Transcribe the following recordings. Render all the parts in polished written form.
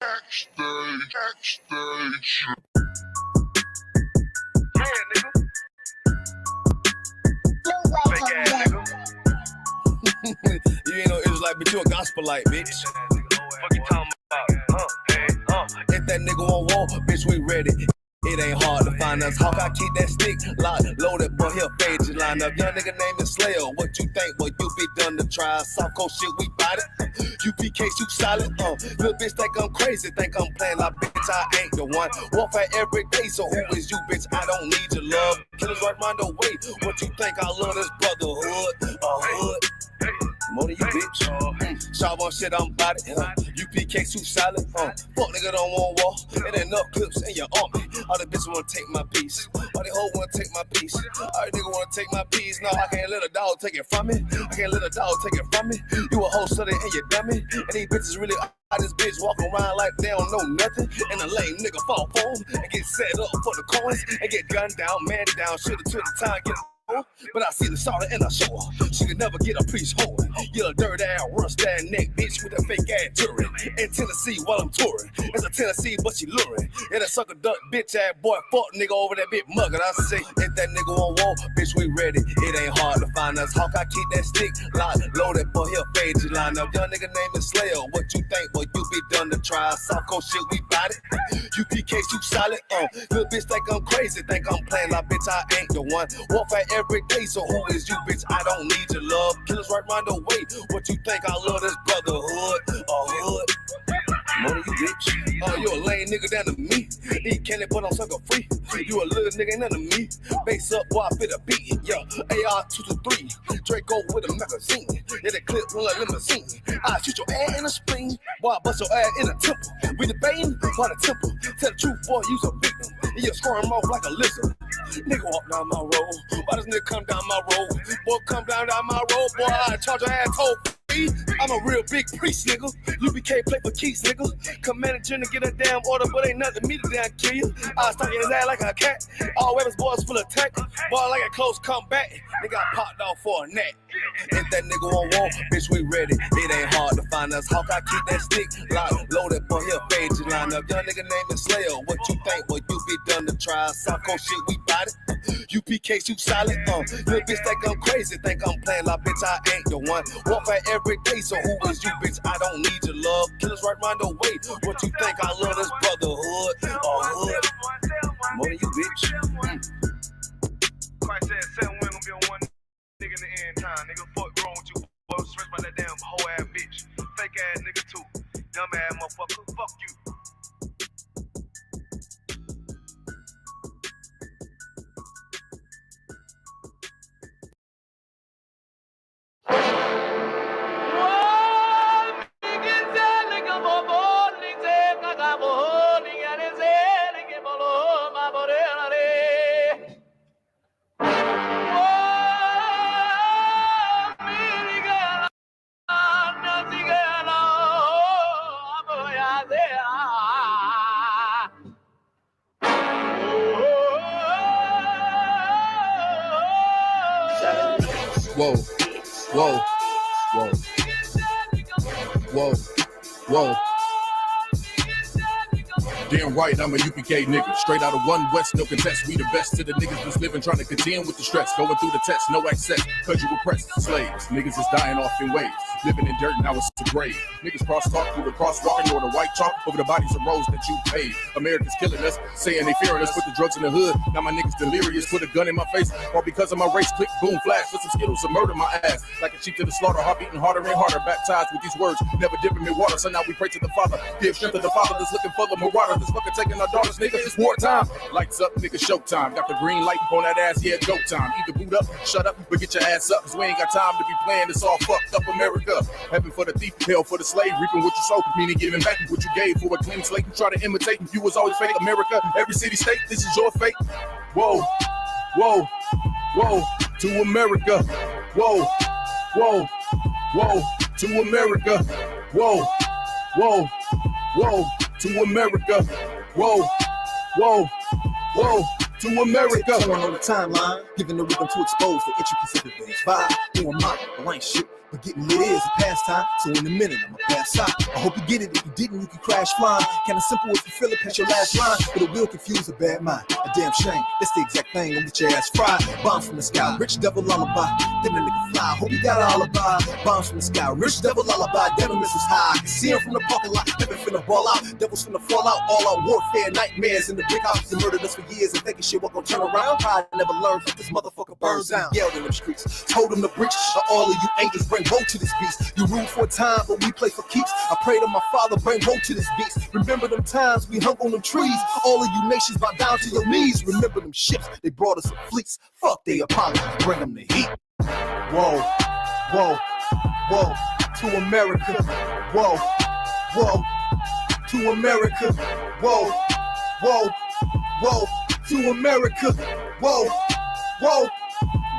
Backstage. Yeah, nigga. Fake ass nigga. You ain't no Israelite, but you a gospelite, bitch. Fuck you talking about? If that nigga on wall, bitch, we ready. It ain't hard to find us. Hawk, I keep that stick locked, loaded, boy, he'll fade you line up. Young nigga named is Slayer. What you think? Boy, you be done to try. Soft cold shit, we bout it. UPK, you solid. Little bitch think I'm crazy, think I'm playing. Like, bitch, I ain't the one. Warfare every day, so who is you, bitch? I don't need your love. Killers right round the way. What you think? I love this brotherhood. Hood. More than you, bitch. Sharp on shit, I'm bout it. UPK, too solid. Fuck nigga don't want war. It ain't enough clips in your army. All the bitches wanna take my piece. All they hoes wanna take my piece. All the nigga wanna take my piece. No, I can't let a dog take it from me. I can't let a dog take it from me. You a whole study and you dummy. And these bitches really out this bitch walking around like they don't know nothing. And a lame nigga fall for them and get set up for the coins and get gunned down, man down. Should've took the time, get but I see the starter and I show her. She could never get a priest whore. You a dirt ass, rust ass neck bitch with a fake ass jewelry. In Tennessee while I'm touring. It's a Tennessee, but she luring. And a sucker duck bitch ass boy, fuck nigga over that bitch muggin'. I say, if that nigga on wall, bitch, we ready. It ain't hard to find us. Hawk, I keep that stick locked, loaded, boy, he'll fade you line up. Young nigga name is Slayer. What you think, boy, you be done to try. Soft cold shit, we bout it. UPK, you solid. Little bitch think I'm crazy, think I'm playing like bitch, I ain't the one. Warfare every day, so who is you, bitch? I don't need your love. Killers right round the way. What you think? I love this brotherhood. Hood. More than you, bitch. You a lame nigga down to me. Eat candy, but I'm sucker free. You a little nigga, ain't none of me. Base up while I fit a beat. Yeah, AR-223. Draco with a magazine. Yeah, that clip run like limousine. I shoot your ass in the spleen. Boy, I bust your ass in the temple. We debating by the temple. Tell the truth, boy, you's a victim. And you're squirming off like a lizard. Nigga walk down my road. Why does nigga come down my road? Boy, come down my road. Boy, I charge your asshole. I'm a real big priest, nigga. UPK play for keys, nigga. Commander General get a damn order, but ain't nothing to me to damn kill you. I stuck in his ass like a cat. All weapons, boys full of tech. Boy, like a close combat. Nigga, I popped off for a neck. If that nigga on wall, bitch, we ready. It ain't hard to find us. Hawk, I keep that stick locked, loaded, boy, he'll fade you line up. Young nigga name is Slayer. What you think? Boy, you be done to try. Soft cold shit, we bout it. UPK, you solid. Little bitch think I'm crazy, think I'm playing like bitch, I ain't the one. Warfare every day, so who is you, bitch? I don't need your love. Killers right round the way. What you think? I love this brotherhood. Hood. More than you, bitch. Christ said 7 women gonna be on one nigga in the end time. Nigga, fuck wrong with you. Boy, stressed by that damn whole ass bitch. Fake ass nigga too. Dumb ass motherfucker. Fuck you. Whoa, whoa, whoa, whoa, whoa. Damn right, I'm a UPK nigga. Straight out of one West, no contest. We the best to the niggas that's living, trying to contend with the stress. Going through the test, no access, cause you repressed slaves. Niggas is dying off in waves. Living in dirt, now it's the grave. Niggas cross-talk through the crosswalk or the white chalk over the bodies of roads that you paid. Americans killing us, saying they fearing us. Put the drugs in the hood, now my niggas delirious. Put a gun in my face, all because of my race. Click, boom, flash, put some Skittles and murder my ass. Like a sheep to the slaughter, heart beating harder and harder. Baptized with these words, never dipping in water. So now we pray to the Father, give strength to the Father that's looking for the marauder. That's fucking taking our daughters, nigga, it's wartime. Lights up, nigga, showtime. Got the green light on that ass, yeah, go time. Either boot up, shut up, but get your ass up. Cause we ain't got time to be playing this all fucked up America. Heaven for the thief, hell for the slave. Reaping what you sow, meaning giving back what you gave. For a clean slate, you try to imitate. You was always fake. America, every city, state, this is your fate. Whoa, whoa, whoa, to America. Whoa, whoa, whoa, to America. Whoa, whoa, whoa, to America. Whoa, whoa, whoa, to America. Turn on the timeline, giving the rhythm to expose the intricacies of things. Vibe, doing mine, I ain't shit. but getting lit is a pastime. So in a minute, I'ma pass out. I hope you get it. If you didn't, you can crash flying. Kinda simple if you feel it, pass your last line. But it will confuse a bad mind. A damn shame. That's the exact thing. I'll get your ass fried. Bombs from the sky, rich devil lullaby. Then the nigga fly. Hope you got an alibi. Bombs from the sky, rich devil lullaby. Devil misses high. I can see him from the parking lot. Never finna ball out. Devils finna fall out. All out warfare, nightmares in the brick house. They murdered us for years and thinking shit was gonna turn around. Pride never learned. This motherfucker burns down. Yelled in them streets. Told them to breach. All of you angels bring woe to this beast. You rule for a time, but we play for keeps. I pray to my father, bring woe to this beast. Remember them times we hung on them trees. All of you nations bow down to your knees. Remember them ships, they brought us in fleets. Fuck they Apollo, bring them the heat. Whoa, whoa, whoa, to America. Whoa, whoa, to America. Whoa, whoa, whoa, to America. Whoa, whoa,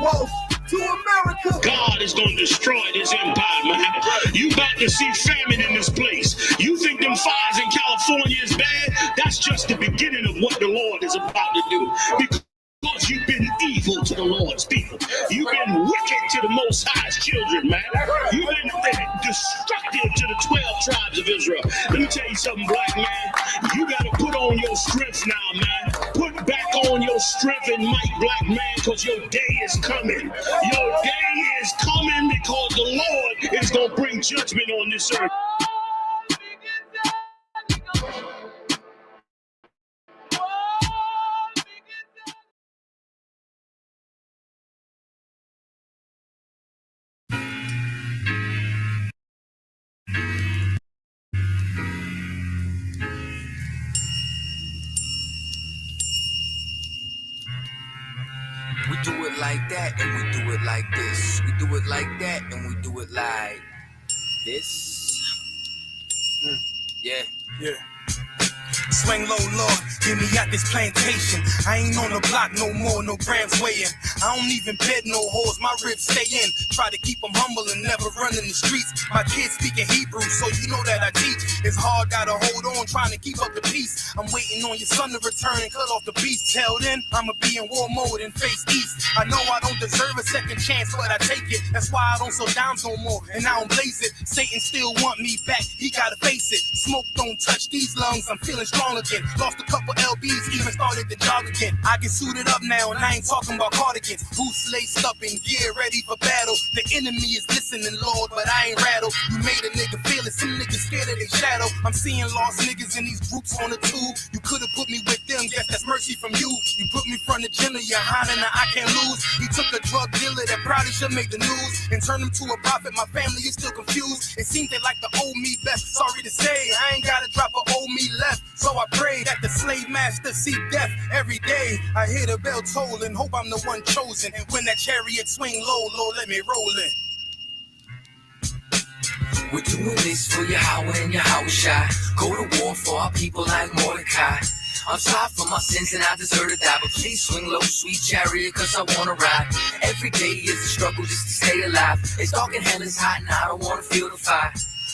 whoa, to America. God is going to destroy this empire, man. You about to see famine in this place. You think them fires in California is bad? That's just the beginning of what the Lord is about to do. Because you've been evil to the Lord's people. You've been wicked to the Most High's children, man. You've been destructive to the 12 tribes of Israel. Let me tell you something, black man. You got to put on your strength now, man. Put back on your strength and might, black man, because your day is coming. Your day is coming because the Lord is going to bring judgment on this earth. We do it like that and we do it like this. We do it like that and we do it like this. Yeah. Swing low, Lord, get me out this plantation. I ain't on the block no more, no grams weighing. I don't even bed no hoes, my ribs stay in. Try to keep them humble and never run in the streets. My kids speaking Hebrew, so you know that I teach. It's hard, gotta hold on, trying to keep up the peace. I'm waiting on your son to return and cut off the beast. Till then, I'ma be in war mode and face east. I know I don't deserve a second chance, but I take it. That's why I don't slow down no more, and I don't blaze it. Satan still want me back, he gotta face it. Smoke don't touch these lungs, I'm feeling strong again. Lost a couple LBs, even started to jog again. I get suited up now, and I ain't talking about cardigans. Boots laced up and gear ready for battle. The enemy is listening, Lord, but I ain't rattled. You made a nigga feel it, some niggas scared of their shadow. I'm seeing lost niggas in these groups on the tube. You could've put me with them, guess that's mercy from you. You put me front of Jenna, you're hiding, now I can't lose. He took a drug dealer that probably should make the news and turned him to a prophet. My family is still confused. It seems they like the old me best. Sorry to say, I ain't gotta drop a old me left. So I pray that the slave master see death every day. I hear the bell toll and hope I'm the one chosen. And when that chariot swing low, Lord, let me roll in. We're doing this for Yahweh and Yahushua. Go to war for our people like Mordecai. I'm sorry for my sins and I deserve to die, but please swing low, sweet chariot, cause I wanna ride. Every day is a struggle just to stay alive. It's dark and hell is hot and I don't wanna feel the fire.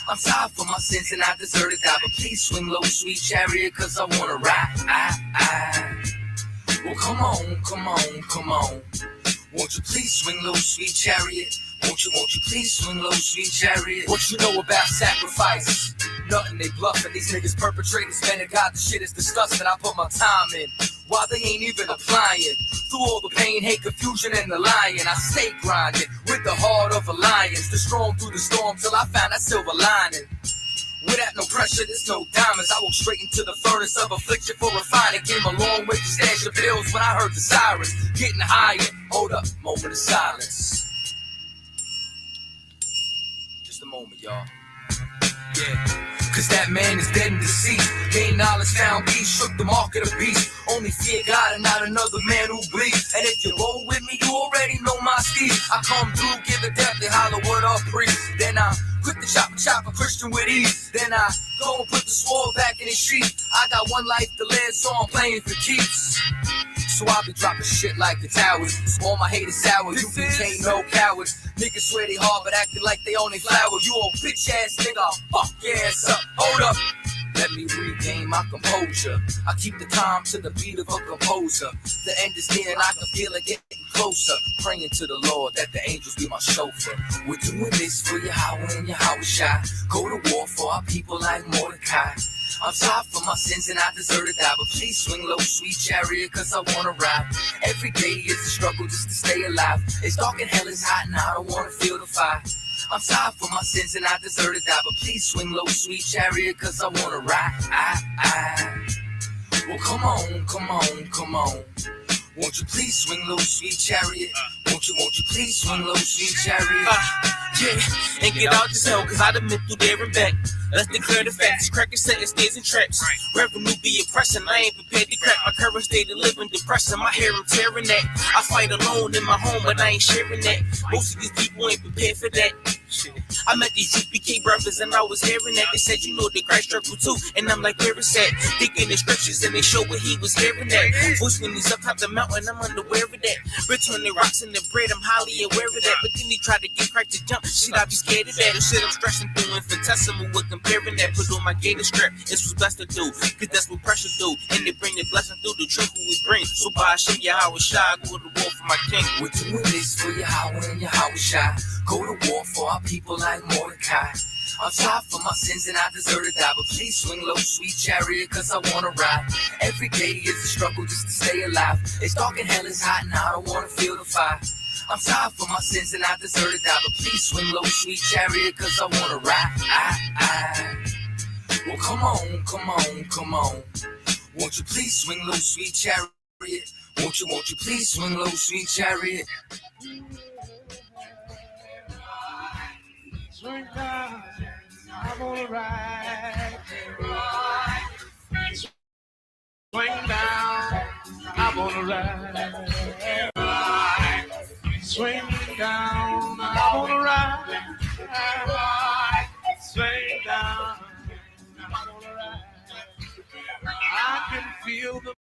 I'm sorry for my sins and I deserve to die, but please swing low, sweet chariot, cause I wanna ride. Well, come on. Won't you please swing low, sweet chariot? Won't you please swing low, sweet chariot? What you know about sacrifice? Nothing, they bluffing. These niggas perpetrating, man of God, the shit is disgusting. I put my time in, while they ain't even applying. Through all the pain, hate, confusion, and the lying, I stay grinding with the heart of a lion. The strong through the storm till I found that silver lining. Without no pressure, there's no diamonds. I walked straight into the furnace of affliction for refining. Came a long way to stash the bills when I heard the sirens getting higher. Hold up, moment of silence. Just a moment, y'all. Yeah. Cause that man is dead and deceased. Gained knowledge, found peace, shook the mark of the beast. Only fear God and not another man who bleeds. And if you roll with me, you already know my steed. I come through, give a death, they holler, what up, priest? Then I quit the chop a Christian with ease. Then I go and put the sword back in his sheath. I got one life to live, so I'm playing for keeps. So I be dropping shit like the towers. All my haters sour, you ain't no cowards. Niggas swear they hard, but acting like they own they flower. You old bitch ass nigga, I'll fuck your ass up. Hold up, let me regain my composure. I keep the time to the beat of a composer. The end is near and I can feel it getting closer. closer, praying to the Lord that the angels be my chauffeur. We're doing this for Yahweh and Yahweh Shai. Go to war for our people like Mordecai. I'm sorry for my sins and I deserve to die, but please swing low, sweet chariot, cause I wanna ride. Every day is a struggle just to stay alive. It's dark and hell is hot and I don't wanna feel the fire. I'm sorry for my sins and I deserve to die, but please swing low, sweet chariot, cause I wanna ride. Well, come on. Won't you please swing low, sweet chariot? Won't you please swing low, sweet chariot? Yeah, and get out this hell, cause I done been through there and back. Let's declare the facts, cracking setting stays and traps. Revenue be oppressing, I ain't prepared to crack. My current state of living depressing, my hair I'm tearing that. I fight alone in my home, but I ain't sharing that. Most of these people ain't prepared for that. I met these UPK brothers and I was hearing that. They said, you know, the Christ struggle too. And I'm like, where is that? Thinking the scriptures and they show what he was hearing that. Voice when he's up top the mountain, I'm unaware of that. Return the rocks in the bread, I'm highly aware of that. But then he tried to get cracked to jump. Shit, I be scared of that. The shit I'm stressing through infinitesimal with comparing that. Put on my gator strap, it's what's best to do. Cause that's what pressure do. And they bring the blessing through the truth who we bring. So by Hashem, Yahweh Shai, go to war for my king. We're doing this for Yahweh and Yahweh Shai. Go to war for our people like Mordecai. I'm sorry for my sins and I deserve to die, but please swing low, sweet chariot, cause I wanna ride. Every day is a struggle just to stay alive. It's dark and hell is hot and I don't wanna feel the fire. I'm sorry for my sins and I deserve to die, but please swing low, sweet chariot, cause I wanna ride. Well, come on. Won't you please swing low, sweet chariot? Won't you please swing low, sweet chariot? Swing down, I wanna ride. Swing down, I wanna ride. Swing down, I wanna ride. Swing down, I wanna ride. I can feel the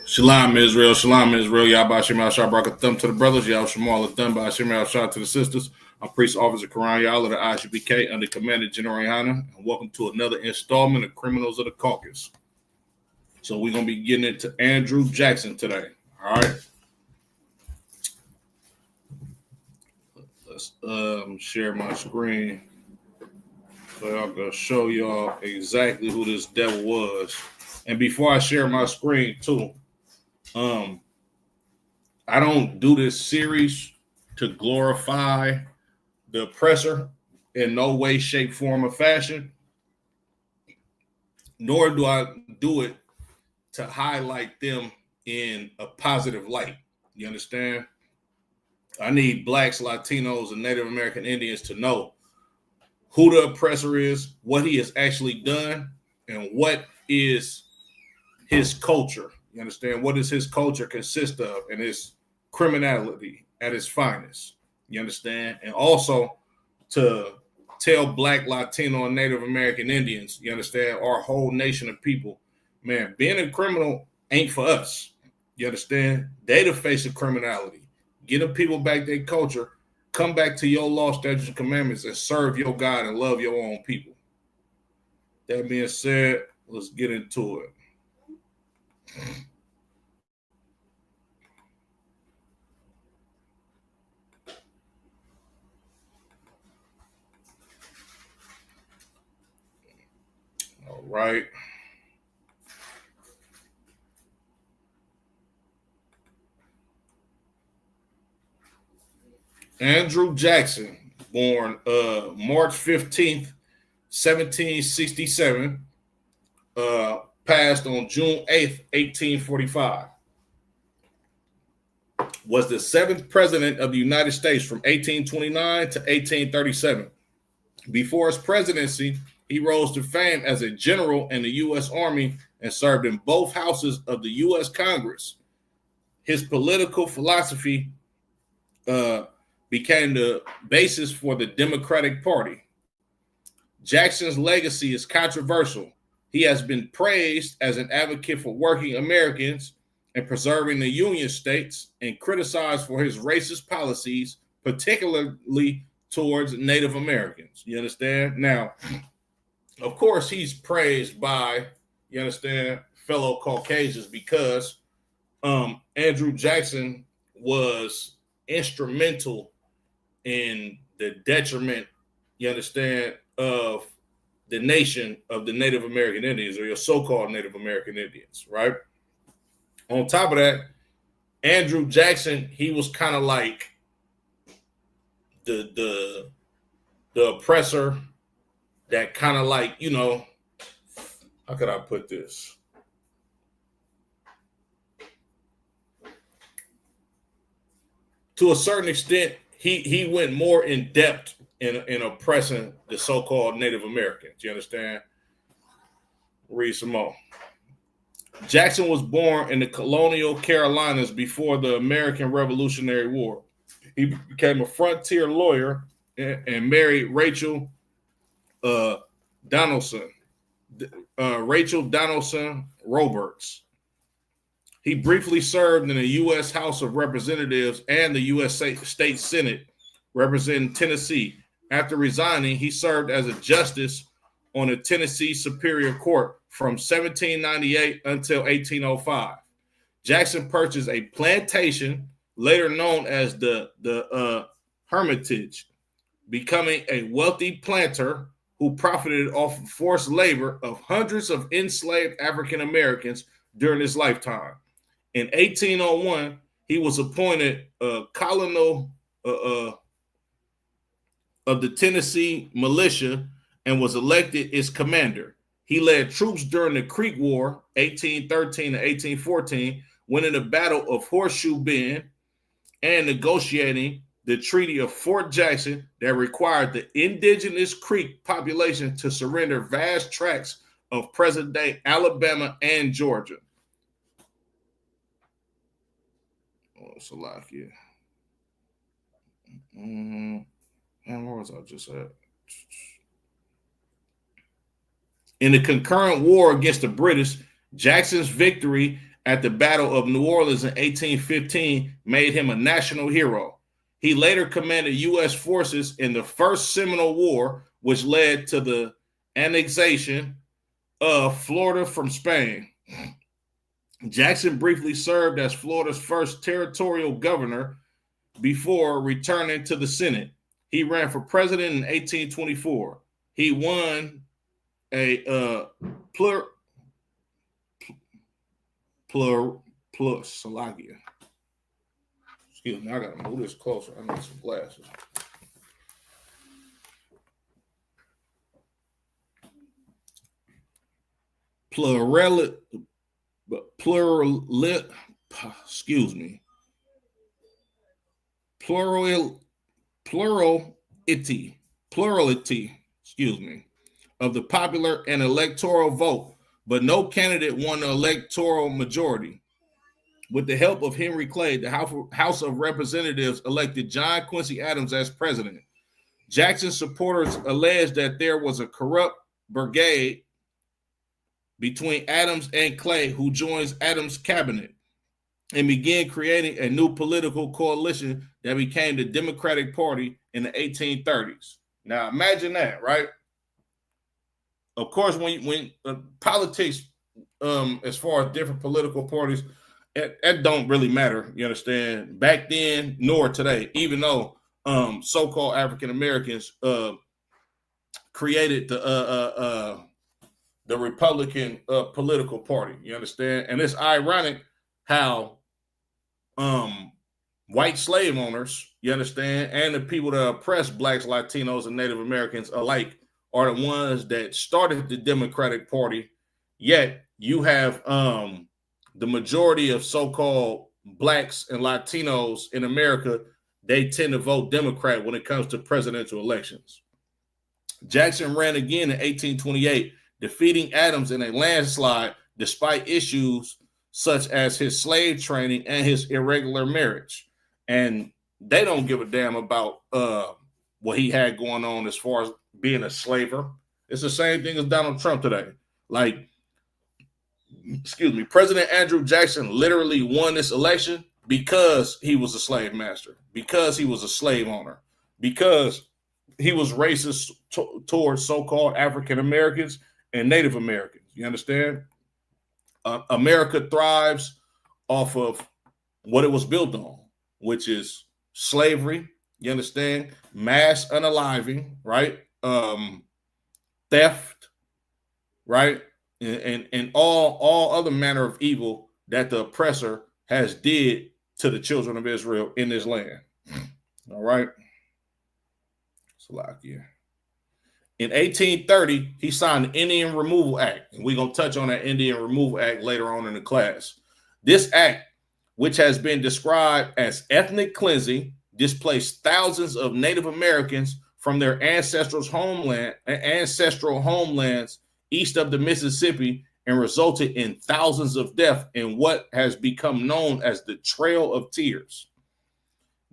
Shalom Israel, Yahba Shem Al Shah Thumb to the brothers, Yah Shemal Thumb by Shem Al Shah to the sisters. I'm Priest Officer Quran Yah of the ISUPK under Commander General Hana, and welcome to another installment of Criminals of the Caucasus. So we're gonna be getting into Andrew Jackson today. All right. Let's share my screen so I can show y'all exactly who this devil was. And before I share my screen too, I don't do this series to glorify the oppressor in no way, shape, form, or fashion, nor do I do it to highlight them in a positive light. You understand? I need blacks, Latinos, and Native American Indians to know who the oppressor is, what he has actually done, and what is his culture. You understand? What does his culture consist of? And it's criminality at its finest. You understand? And also to tell black, Latino, and Native American Indians, you understand, our whole nation of people, man, being a criminal ain't for us. You understand? They the face of criminality. Get them people back their culture, come back to your law, statutes, and commandments, and serve your God and love your own people. That being said, let's get into it. All right. Andrew Jackson, born March 15th, 1767, passed on June 8th, 1845. Was the 7th president of the United States from 1829 to 1837. Before his presidency, he rose to fame as a general in the U.S. Army and served in both houses of the U.S. Congress. His political philosophy became the basis for the Democratic Party. Jackson's legacy is controversial. He has been praised as an advocate for working Americans and preserving the Union states, and criticized for his racist policies, particularly towards Native Americans. You understand? Now, of course, he's praised by, you understand, fellow Caucasians because Andrew Jackson was instrumental in the detriment, you understand, of the nation of the Native American Indians, or your so-called Native American Indians, right? On top of that, Andrew Jackson, he was kind of like the oppressor that kind of like, you know, how could I put this? To a certain extent, he went more in depth in oppressing the so-called Native Americans. You understand? Read some more. Jackson was born in the colonial Carolinas before the American Revolutionary War. He became a frontier lawyer and married Rachel Donaldson. Rachel Donaldson Roberts. He briefly served in the U.S. House of Representatives and the U.S. State Senate, representing Tennessee. After resigning, he served as a justice on the Tennessee Superior Court from 1798 until 1805. Jackson purchased a plantation, later known as the Hermitage, becoming a wealthy planter who profited off of forced labor of hundreds of enslaved African Americans during his lifetime. In 1801, he was appointed colonel of the Tennessee militia and was elected its commander. He led troops during the Creek War, 1813 to 1814, winning the Battle of Horseshoe Bend and negotiating the Treaty of Fort Jackson that required the indigenous Creek population to surrender vast tracts of present-day Alabama and Georgia. Oh, Salakia. And where was I just at? In the concurrent war against the British, Jackson's victory at the Battle of New Orleans in 1815 made him a national hero. He later commanded U.S. forces in the First Seminole War, which led to the annexation of Florida from Spain. Jackson briefly served as Florida's first territorial governor before returning to the Senate. He ran for president in 1824. He won a Salakia. Excuse me, I gotta move this closer. I need some glasses. but plurality, of the popular and electoral vote, but no candidate won the electoral majority. With the help of Henry Clay, the House of Representatives elected John Quincy Adams as president. Jackson's supporters alleged that there was a corrupt brigade between Adams and Clay, who joins Adams' cabinet and began creating a new political coalition that became the Democratic Party in the 1830s. Now, imagine that, right? Of course, when politics, as far as different political parties, that don't really matter. You understand? Back then, nor today, even though so-called African Americans created the Republican political party. You understand? And it's ironic how white slave owners, you understand, and the people that oppress blacks, Latinos, and Native Americans alike are the ones that started the Democratic Party. Yet you have the majority of so-called blacks and Latinos in America, they tend to vote Democrat when it comes to presidential elections. Jackson ran again in 1828, defeating Adams in a landslide despite issues such as his slave training and his irregular marriage. And they don't give a damn about what he had going on as far as being a slaver. It's the same thing as Donald Trump today. Like, President Andrew Jackson literally won this election because he was a slave master, because he was a slave owner, because he was racist towards so-called African Americans and Native Americans. You understand? America thrives off of what it was built on, which is slavery. You understand? Mass unaliving, right? Theft, right? And all other manner of evil that the oppressor has did to the children of Israel in this land. All right. Salakia. In 1830, he signed the Indian Removal Act, and we're going to touch on that Indian Removal Act later on in the class. This act, which has been described as ethnic cleansing, displaced thousands of Native Americans from their ancestral homelands east of the Mississippi and resulted in thousands of deaths in what has become known as the Trail of Tears.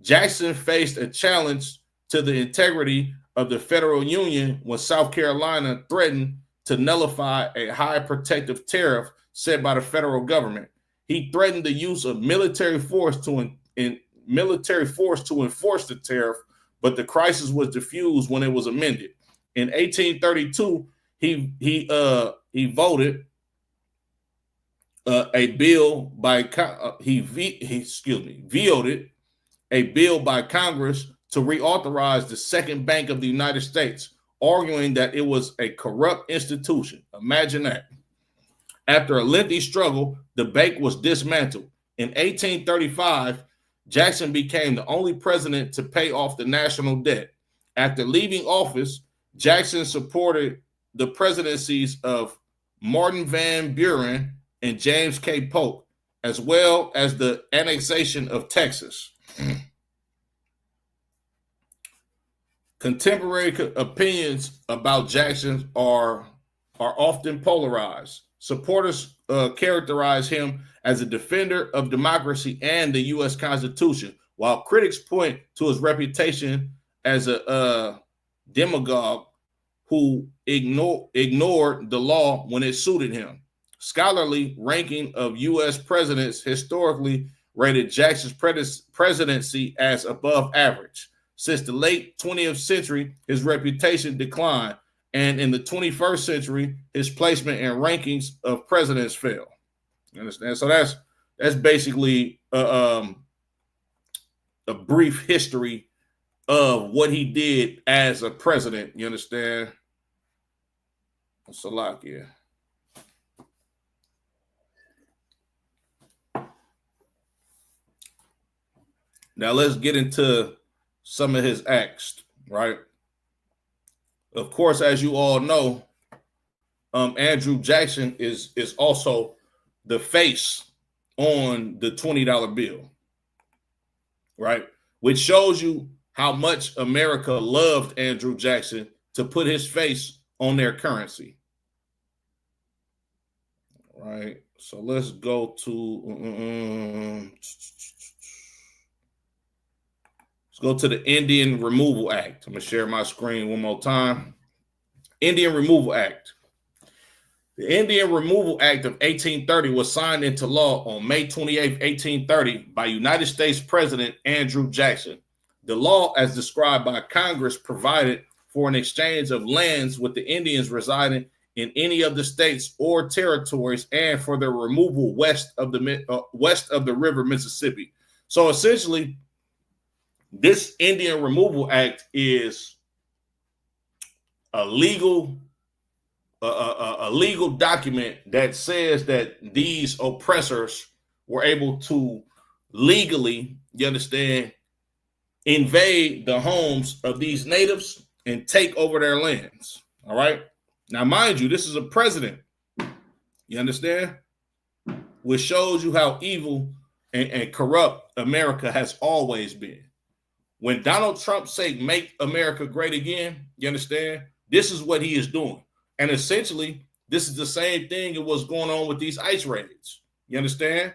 Jackson faced a challenge to the integrity of the federal union when South Carolina threatened to nullify a high protective tariff set by the federal government. He threatened the use of military force to enforce the tariff, but the crisis was diffused when it was amended. In 1832, he voted a bill by vetoed a bill by Congress to reauthorize the Second Bank of the United States, arguing that it was a corrupt institution. Imagine that. After a lengthy struggle, the bank was dismantled. In 1835, Jackson became the only president to pay off the national debt. After leaving office, Jackson supported the presidencies of Martin Van Buren and James K. Polk, as well as the annexation of Texas. Contemporary opinions about Jackson are often polarized. Supporters characterize him as a defender of democracy and the U.S. Constitution, while critics point to his reputation as a demagogue who ignored the law when it suited him. Scholarly ranking of U.S. presidents historically rated Jackson's presidency as above average. Since the late 20th century, his reputation declined, and in the 21st century, his placement in rankings of presidents fell. You understand? So that's basically a brief history of what he did as a president. You understand? Salakia. Now let's get into some of his acts, right? Of course, as you all know, Andrew Jackson is also the face on the $20 bill, right? Which shows you how much America loved Andrew Jackson to put his face on their currency. Right. So let's go to the Indian Removal Act. I'm gonna share my screen one more time. Indian Removal Act. The Indian Removal Act of 1830 was signed into law on May 28, 1830 by United States President Andrew Jackson. The law, as described by Congress, provided for an exchange of lands with the Indians residing in any of the states or territories, and for their removal west of the river Mississippi. So essentially, this Indian Removal Act is a legal document that says that these oppressors were able to legally, you understand, invade the homes of these natives and take over their lands. All right. Now, mind you, this is a president, you understand, which shows you how evil and corrupt America has always been. When Donald Trump say, make America great again, you understand, this is what he is doing. And essentially, this is the same thing that was going on with these ICE raids. You understand?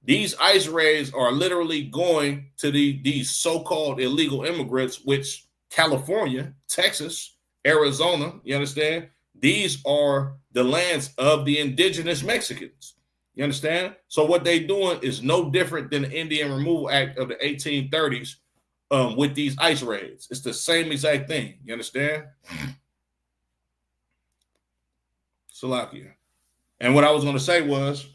These ICE raids are literally going to these so-called illegal immigrants, which California, Texas, Arizona, you understand? These are the lands of the indigenous Mexicans. You understand? So what they're doing is no different than the Indian Removal Act of the 1830s with these ICE raids. It's the same exact thing. You understand? Salakia. And what I was going to say was,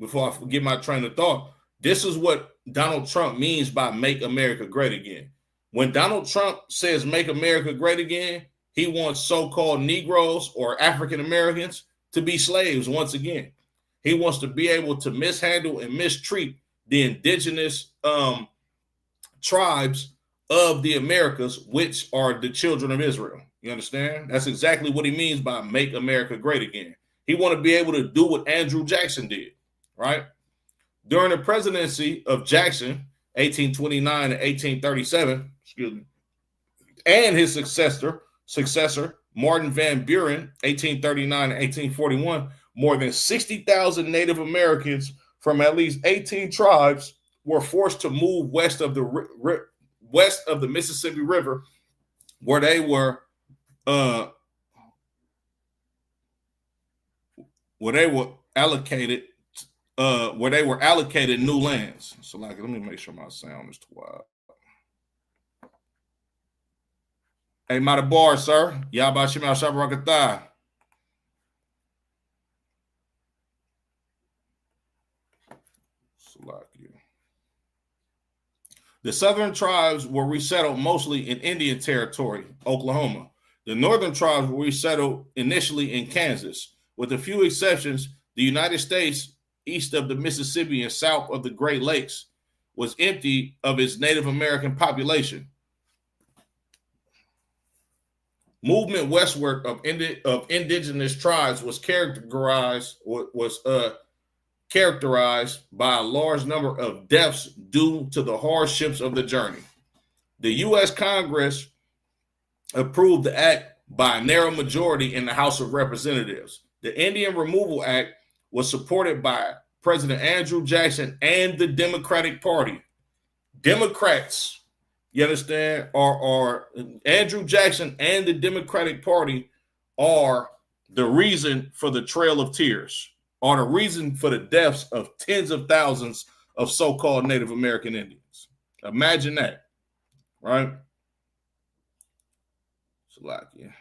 before I forget my train of thought, this is what Donald Trump means by make America great again. When Donald Trump says make America great again, he wants so-called Negroes or African Americans to be slaves once again. He wants to be able to mishandle and mistreat the indigenous tribes of the Americas, which are the children of Israel. You understand? That's exactly what he means by make America great again. He want to be able to do what Andrew Jackson did, right? During the presidency of Jackson, 1829 to 1837, excuse me, and his successor, Martin Van Buren, 1839 to 1841, more than 60,000 Native Americans from at least 18 tribes were forced to move west of the Mississippi River, where they were allocated new lands. So, like, let me make sure my sound is too wild. Hey, Matabar, sir. Yabashim al Shabarakatah. The southern tribes were resettled mostly in Indian Territory, Oklahoma. The northern tribes were resettled initially in Kansas. With a few exceptions, the United States, east of the Mississippi and south of the Great Lakes, was empty of its Native American population. Movement westward of indigenous tribes was characterized by a large number of deaths due to the hardships of the journey. The U.S. Congress approved the act by a narrow majority in the House of Representatives. The Indian Removal Act was supported by President Andrew Jackson and the Democratic Party. Democrats, you understand, are Andrew Jackson and the Democratic Party are the reason for the Trail of Tears, are the reason for the deaths of tens of thousands of so-called Native American Indians. Imagine that, right? Salakia.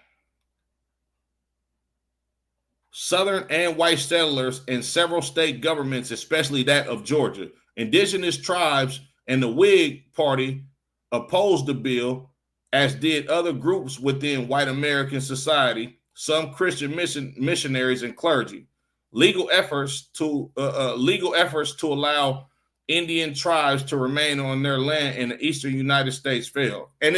Southern and white settlers in several state governments, especially that of Georgia, indigenous tribes and the Whig Party opposed the bill, as did other groups within white American society, some Christian missionaries and clergy. Legal efforts to allow Indian tribes to remain on their land in the eastern United States failed. And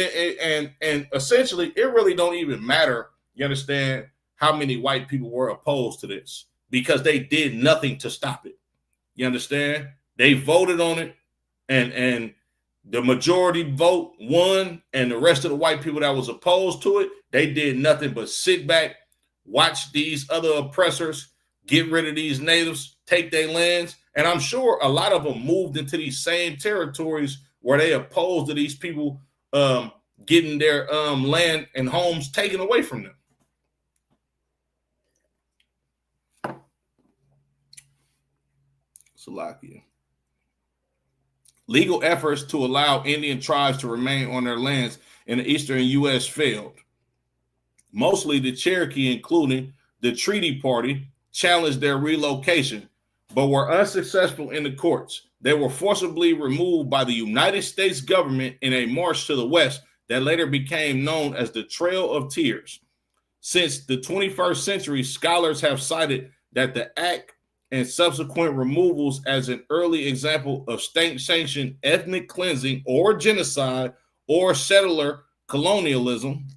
essentially, it really don't even matter, you understand, how many white people were opposed to this. because they did nothing to stop it. You understand? They voted on it, and the majority vote won, and the rest of the white people that was opposed to it, they did nothing but sit back, watch these other oppressors get rid of these natives, take their lands, and I'm sure a lot of them moved into these same territories where they opposed to these people getting their land and homes taken away from them. Salakia. Legal efforts to allow Indian tribes to remain on their lands in the eastern U.S. failed. Mostly the Cherokee, including the Treaty Party, challenged their relocation, but were unsuccessful in the courts. They were forcibly removed by the United States government in a march to the west that later became known as the Trail of Tears. Since the 21st century, scholars have cited that the act and subsequent removals as an early example of state-sanctioned ethnic cleansing or genocide or settler colonialism.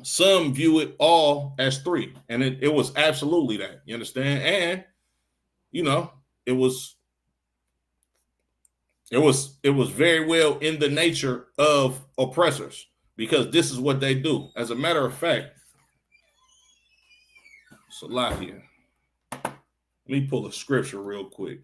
Some view it all as three, and it was absolutely that. You understand? And you know, it was very well in the nature of oppressors, because this is what they do. As a matter of fact, Salakia. Let me pull a scripture real quick.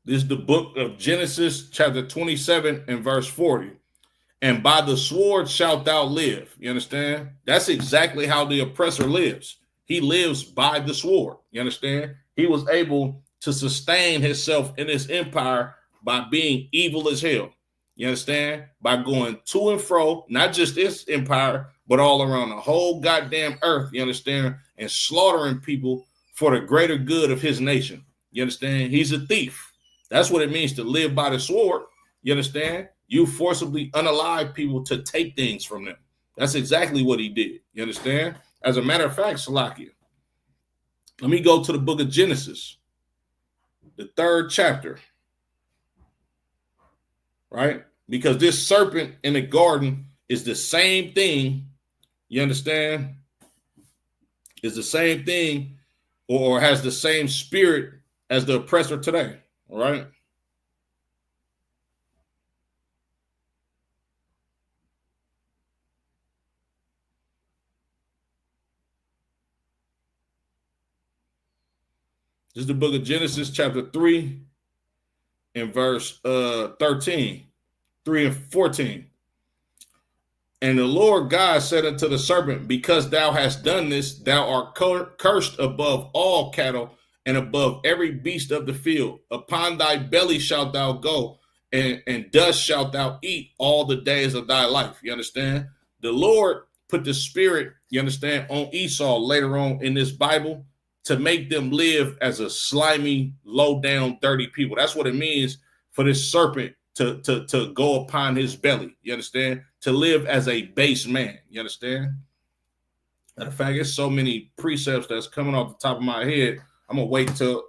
This is the book of Genesis, chapter 27 and verse 40. And by the sword shalt thou live. You understand? That's exactly how the oppressor lives. He lives by the sword. You understand? He was able to sustain himself in his empire by being evil as hell. You understand? By going to and fro, not just this empire, but all around the whole goddamn earth. You understand? And slaughtering people for the greater good of his nation. You understand? He's a thief. That's what it means to live by the sword. You understand? You forcibly unalive people to take things from them. That's exactly what he did. You understand? As a matter of fact, Salakia, let me go to the book of Genesis, the 3rd chapter, right? Because this serpent in the garden is the same thing, you understand? Is the same thing, or has the same spirit as the oppressor today, all right? This is the book of Genesis, chapter 3, and verse 13, 3 and 14. And the Lord God said unto the serpent, because thou hast done this, thou art cursed above all cattle and above every beast of the field. Upon thy belly shalt thou go, and dust shalt thou eat all the days of thy life. You understand? The Lord put the spirit, you understand, on Esau later on in this Bible, to make them live as a slimy, low down, dirty people. That's what it means for this serpent to go upon his belly. You understand? To live as a base man. You understand? Matter of fact, there's so many precepts that's coming off the top of my head. I'm gonna wait till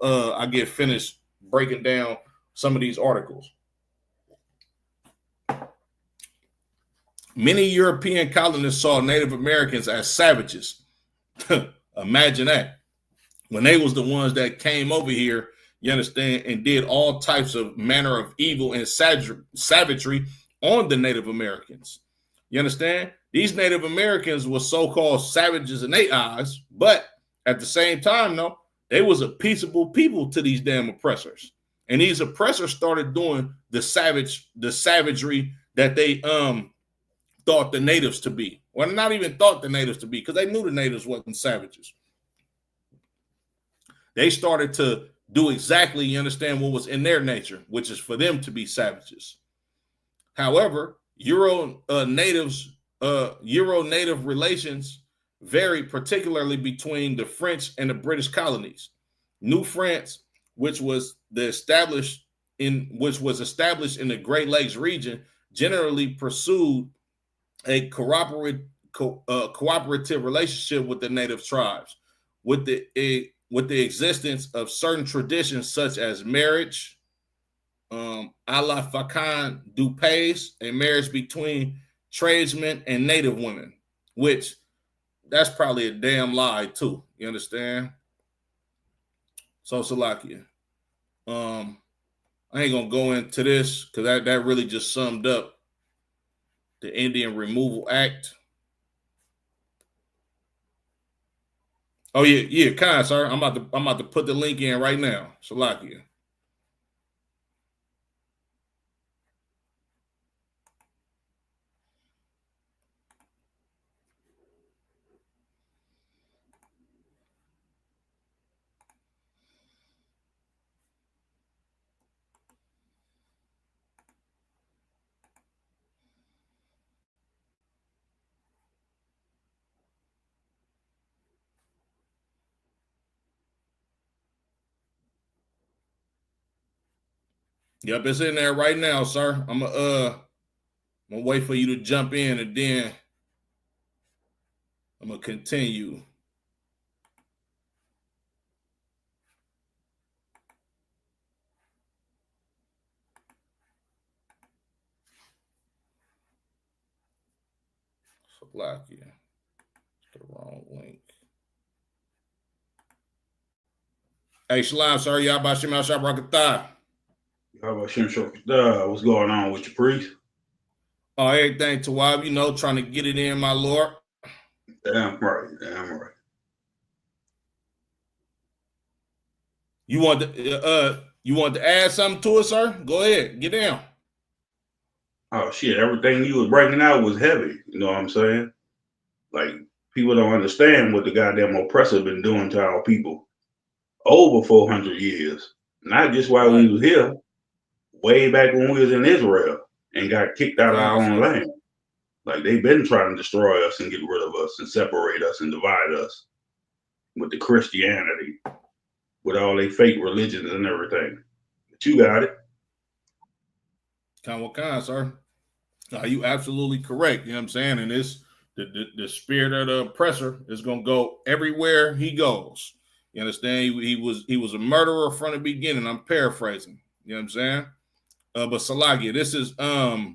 I get finished breaking down some of these articles. Many European colonists saw Native Americans as savages. Imagine that. When they was the ones that came over here, you understand, and did all types of manner of evil and savagery on the Native Americans. You understand? These Native Americans were so-called savages in their eyes, but at the same time, though, they was a peaceable people to these damn oppressors. And these oppressors started doing the savagery that they thought the natives to be. Well, not even thought the natives to be, because they knew the natives wasn't savages. They started to do exactly, you understand, what was in their nature, which is for them to be savages. However, Euro-Native relations vary, particularly between the French and the British colonies. New France, which was established in the Great Lakes region, generally pursued a cooperative relationship with the native tribes, with the existence of certain traditions such as marriage, a la Fakan du Pays, a marriage between tradesmen and native women, which that's probably a damn lie too. You understand? So Salakia. I ain't gonna go into this because that really just summed up the Indian Removal Act. Oh yeah, kind sir. I'm about to put the link in right now. Salakia. Yep, it's in there right now, sir. I'm gonna wait for you to jump in and then I'm gonna continue. Salakia. It's the wrong link. Hey, Shalom, sir. Y'all about Shim Al Shabrakatah. How about Shem? What's going on with your priest? Oh, everything to Wab, trying to get it in, my Lord. Damn right, damn right. You want to add something to it, sir? Go ahead, get down. Oh shit, everything you was breaking out was heavy. You know what I'm saying? Like, people don't understand what the goddamn oppressor been doing to our people over 400 years. Not just while we was here, way back when we was in Israel and got kicked out of our own land. Like, they've been trying to destroy us and get rid of us and separate us and divide us with the Christianity, with all they fake religions and everything. But you got it. Kind, sir. No, you absolutely correct. You know what I'm saying? And this the spirit of the oppressor is gonna go everywhere he goes. You understand? He was a murderer from the beginning. I'm paraphrasing. You know what I'm saying? But Salagia, this is the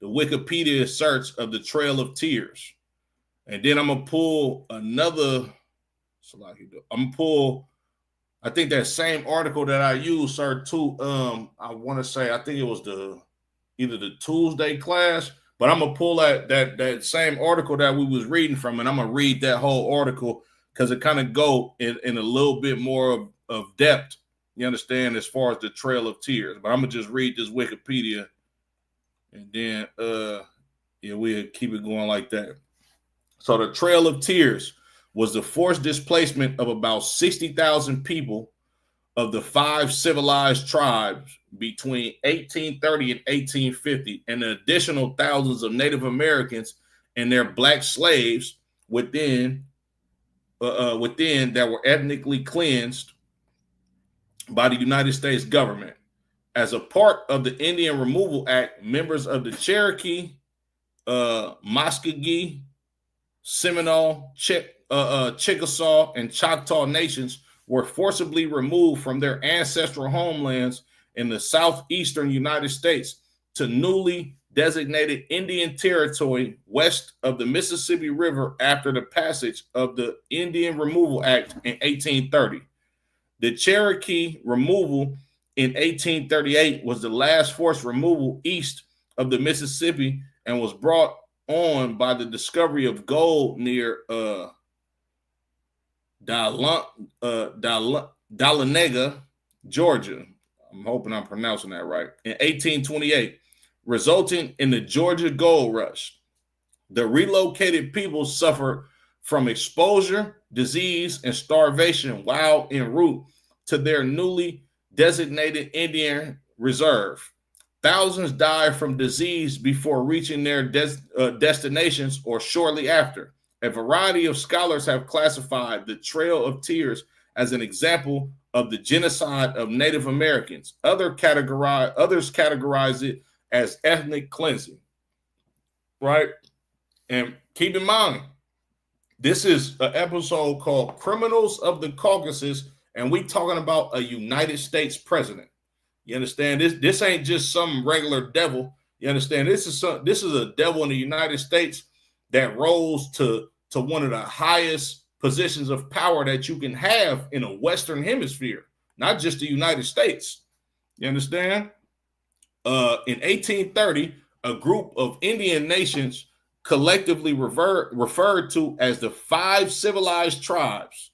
Wikipedia search of the Trail of Tears. And then I'm gonna pull another Salakia. I'm gonna pull, I think, that same article that I used, sir, too. I want to say, I think it was either the Tuesday class, but I'm gonna pull that same article that we was reading from, and I'm gonna read that whole article because it kind of go in a little bit more of depth. You understand, as far as the Trail of Tears. But I'm gonna just read this Wikipedia, and then we'll keep it going like that. So the Trail of Tears was the forced displacement of about 60,000 people of the 5 civilized tribes between 1830 and 1850, and the additional thousands of Native Americans and their black slaves within that were ethnically cleansed by the United States government. As a part of the Indian Removal Act, members of the Cherokee, Muskogee, Seminole, Chickasaw, and Choctaw nations were forcibly removed from their ancestral homelands in the southeastern United States to newly designated Indian Territory west of the Mississippi River after the passage of the Indian Removal Act in 1830. The Cherokee removal in 1838 was the last forced removal east of the Mississippi and was brought on by the discovery of gold near Dahlonega, Georgia. I'm hoping I'm pronouncing that right. In 1828, resulting in the Georgia Gold Rush. The relocated people suffered from exposure, disease, and starvation while en route to their newly designated Indian Reserve. Thousands died from disease before reaching their destinations or shortly after. A variety of scholars have classified the Trail of Tears as an example of the genocide of Native Americans. Others categorize it as ethnic cleansing. Right? And keep in mind, This is an episode called Criminals of the Caucasus, and we talking about a United States president. You understand? This ain't just some regular devil. You understand? This is a devil in the United States that rose to one of the highest positions of power that you can have in a Western hemisphere, not just the United States. You understand? In 1830, a group of Indian nations collectively referred to as the 5 civilized tribes.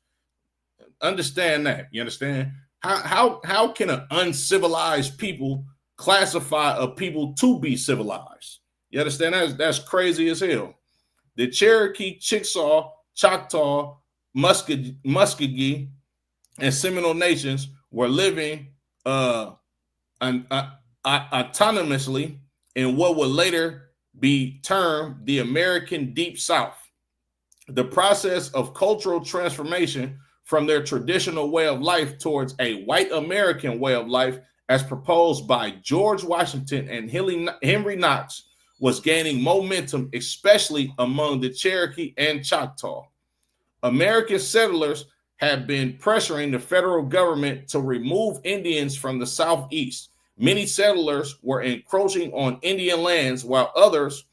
Understand that. You understand? How can an uncivilized people classify a people to be civilized? You understand? That's crazy as hell. The Cherokee, Chickasaw, Choctaw, Muskogee, and Seminole nations were living autonomously in what would later be termed the American Deep South. The process of cultural transformation from their traditional way of life towards a white American way of life, as proposed by George Washington and Henry Knox, was gaining momentum, especially among the Cherokee and Choctaw. American settlers had been pressuring the federal government to remove Indians from the Southeast. Many settlers were encroaching on Indian lands, while others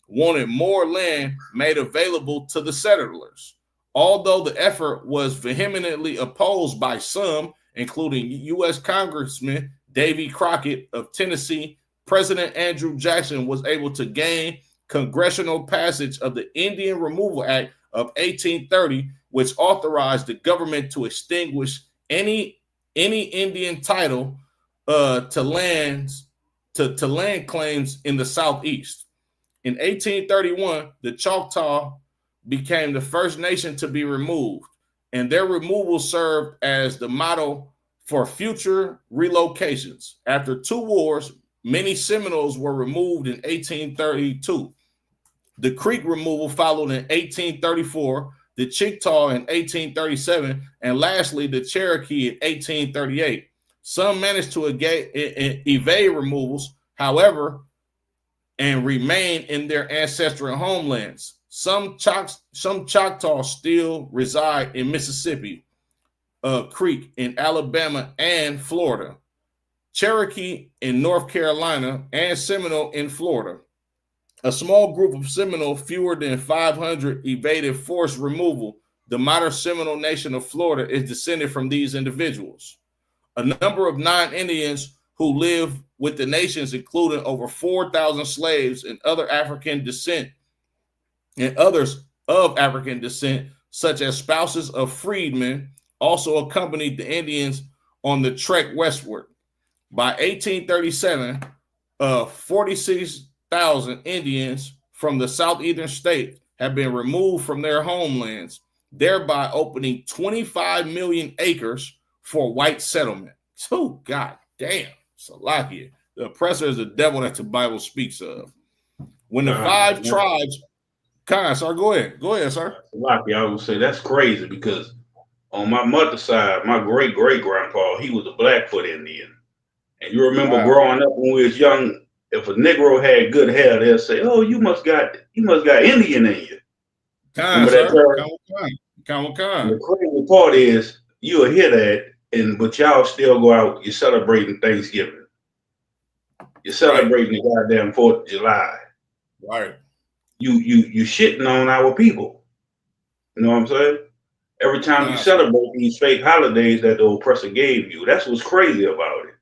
wanted more land made available to the settlers. Although the effort was vehemently opposed by some, including U.S. Congressman Davy Crockett of Tennessee, President Andrew Jackson was able to gain congressional passage of the Indian Removal Act of 1830, which authorized the government to extinguish any Indian title to land claims in the Southeast. In 1831, the Choctaw became the first nation to be removed, and their removal served as the model for future relocations. After 2 wars, many Seminoles were removed in 1832. The Creek removal followed in 1834, the Chickasaw in 1837, and lastly, the Cherokee in 1838. Some managed to evade removals, however, and remain in their ancestral homelands. Some Choctaw still reside in Mississippi Creek in Alabama and Florida, Cherokee in North Carolina, and Seminole in Florida. A small group of Seminole, fewer than 500, evaded forced removal. The modern Seminole Nation of Florida is descended from these individuals. A number of non-Indians who live with the nations, including over 4,000 slaves and others of African descent, such as spouses of freedmen, also accompanied the Indians on the trek westward. By 1837, 46,000 Indians from the southeastern state have been removed from their homelands, thereby opening 25 million acres for white settlement. Oh, God damn. Salakia. The oppressor is the devil that the Bible speaks of. When the 5 tribes, sorry, go ahead, sir. Salakia, I would say that's crazy because on my mother's side, my great-great-grandpa, he was a Blackfoot Indian. And you remember growing up when we was young, if a Negro had good hair, they'll say, "Oh, you must got Indian in you." Remember that term? The crazy part is you'll hear that, but y'all still go out. You're celebrating Thanksgiving. You're celebrating the goddamn 4th of July. Right. You shitting on our people. You know what I'm saying? Every time you celebrate these fake holidays that the oppressor gave you, that's what's crazy about it.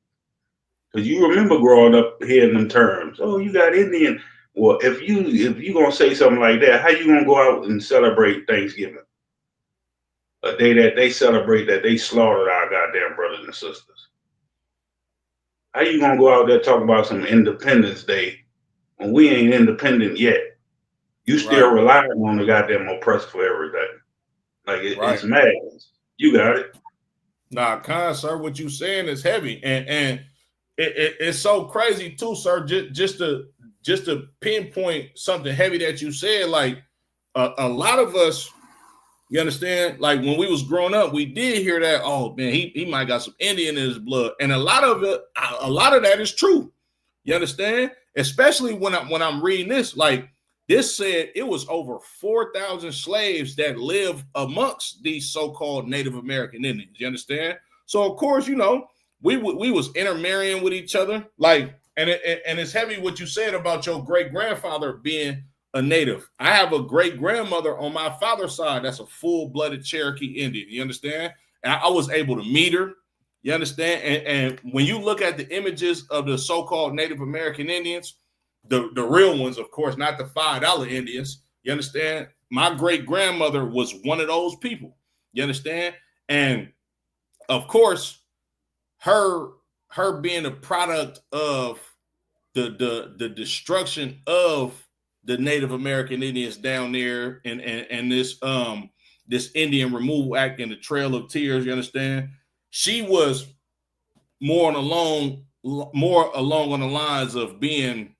Because you remember growing up hearing them terms. Oh, you got Indian. Well, if you gonna say something like that, how you gonna go out and celebrate Thanksgiving? A day that they celebrate that they slaughtered our goddamn brothers and sisters. How you gonna go out there talking about some Independence Day when we ain't independent yet? You still relying on the goddamn oppressor for everything. Like it's madness. You got it. Nah, sir, what you saying is heavy, and it's so crazy too, sir. Just to pinpoint something heavy that you said, like a lot of us, you understand, like when we was growing up, we did hear that. Oh man, he might got some Indian in his blood, and a lot of that is true. You understand, especially when I'm reading this, like This said it was over 4,000 slaves that live amongst these so-called Native American Indians. You understand? So of course, you know, we was intermarrying with each other, like, and it's heavy what you said about your great grandfather being a native. I have a great grandmother on my father's side that's a full-blooded Cherokee Indian. You understand? And I was able to meet her. You understand? And when you look at the images of the so-called Native American Indians, the real ones, of course, not the $5 Indians. You understand? My great grandmother was one of those people. You understand? And of course, her being a product of the destruction of the Native American Indians down there, and this Indian Removal Act and the Trail of Tears. You understand? She was more along on the lines of being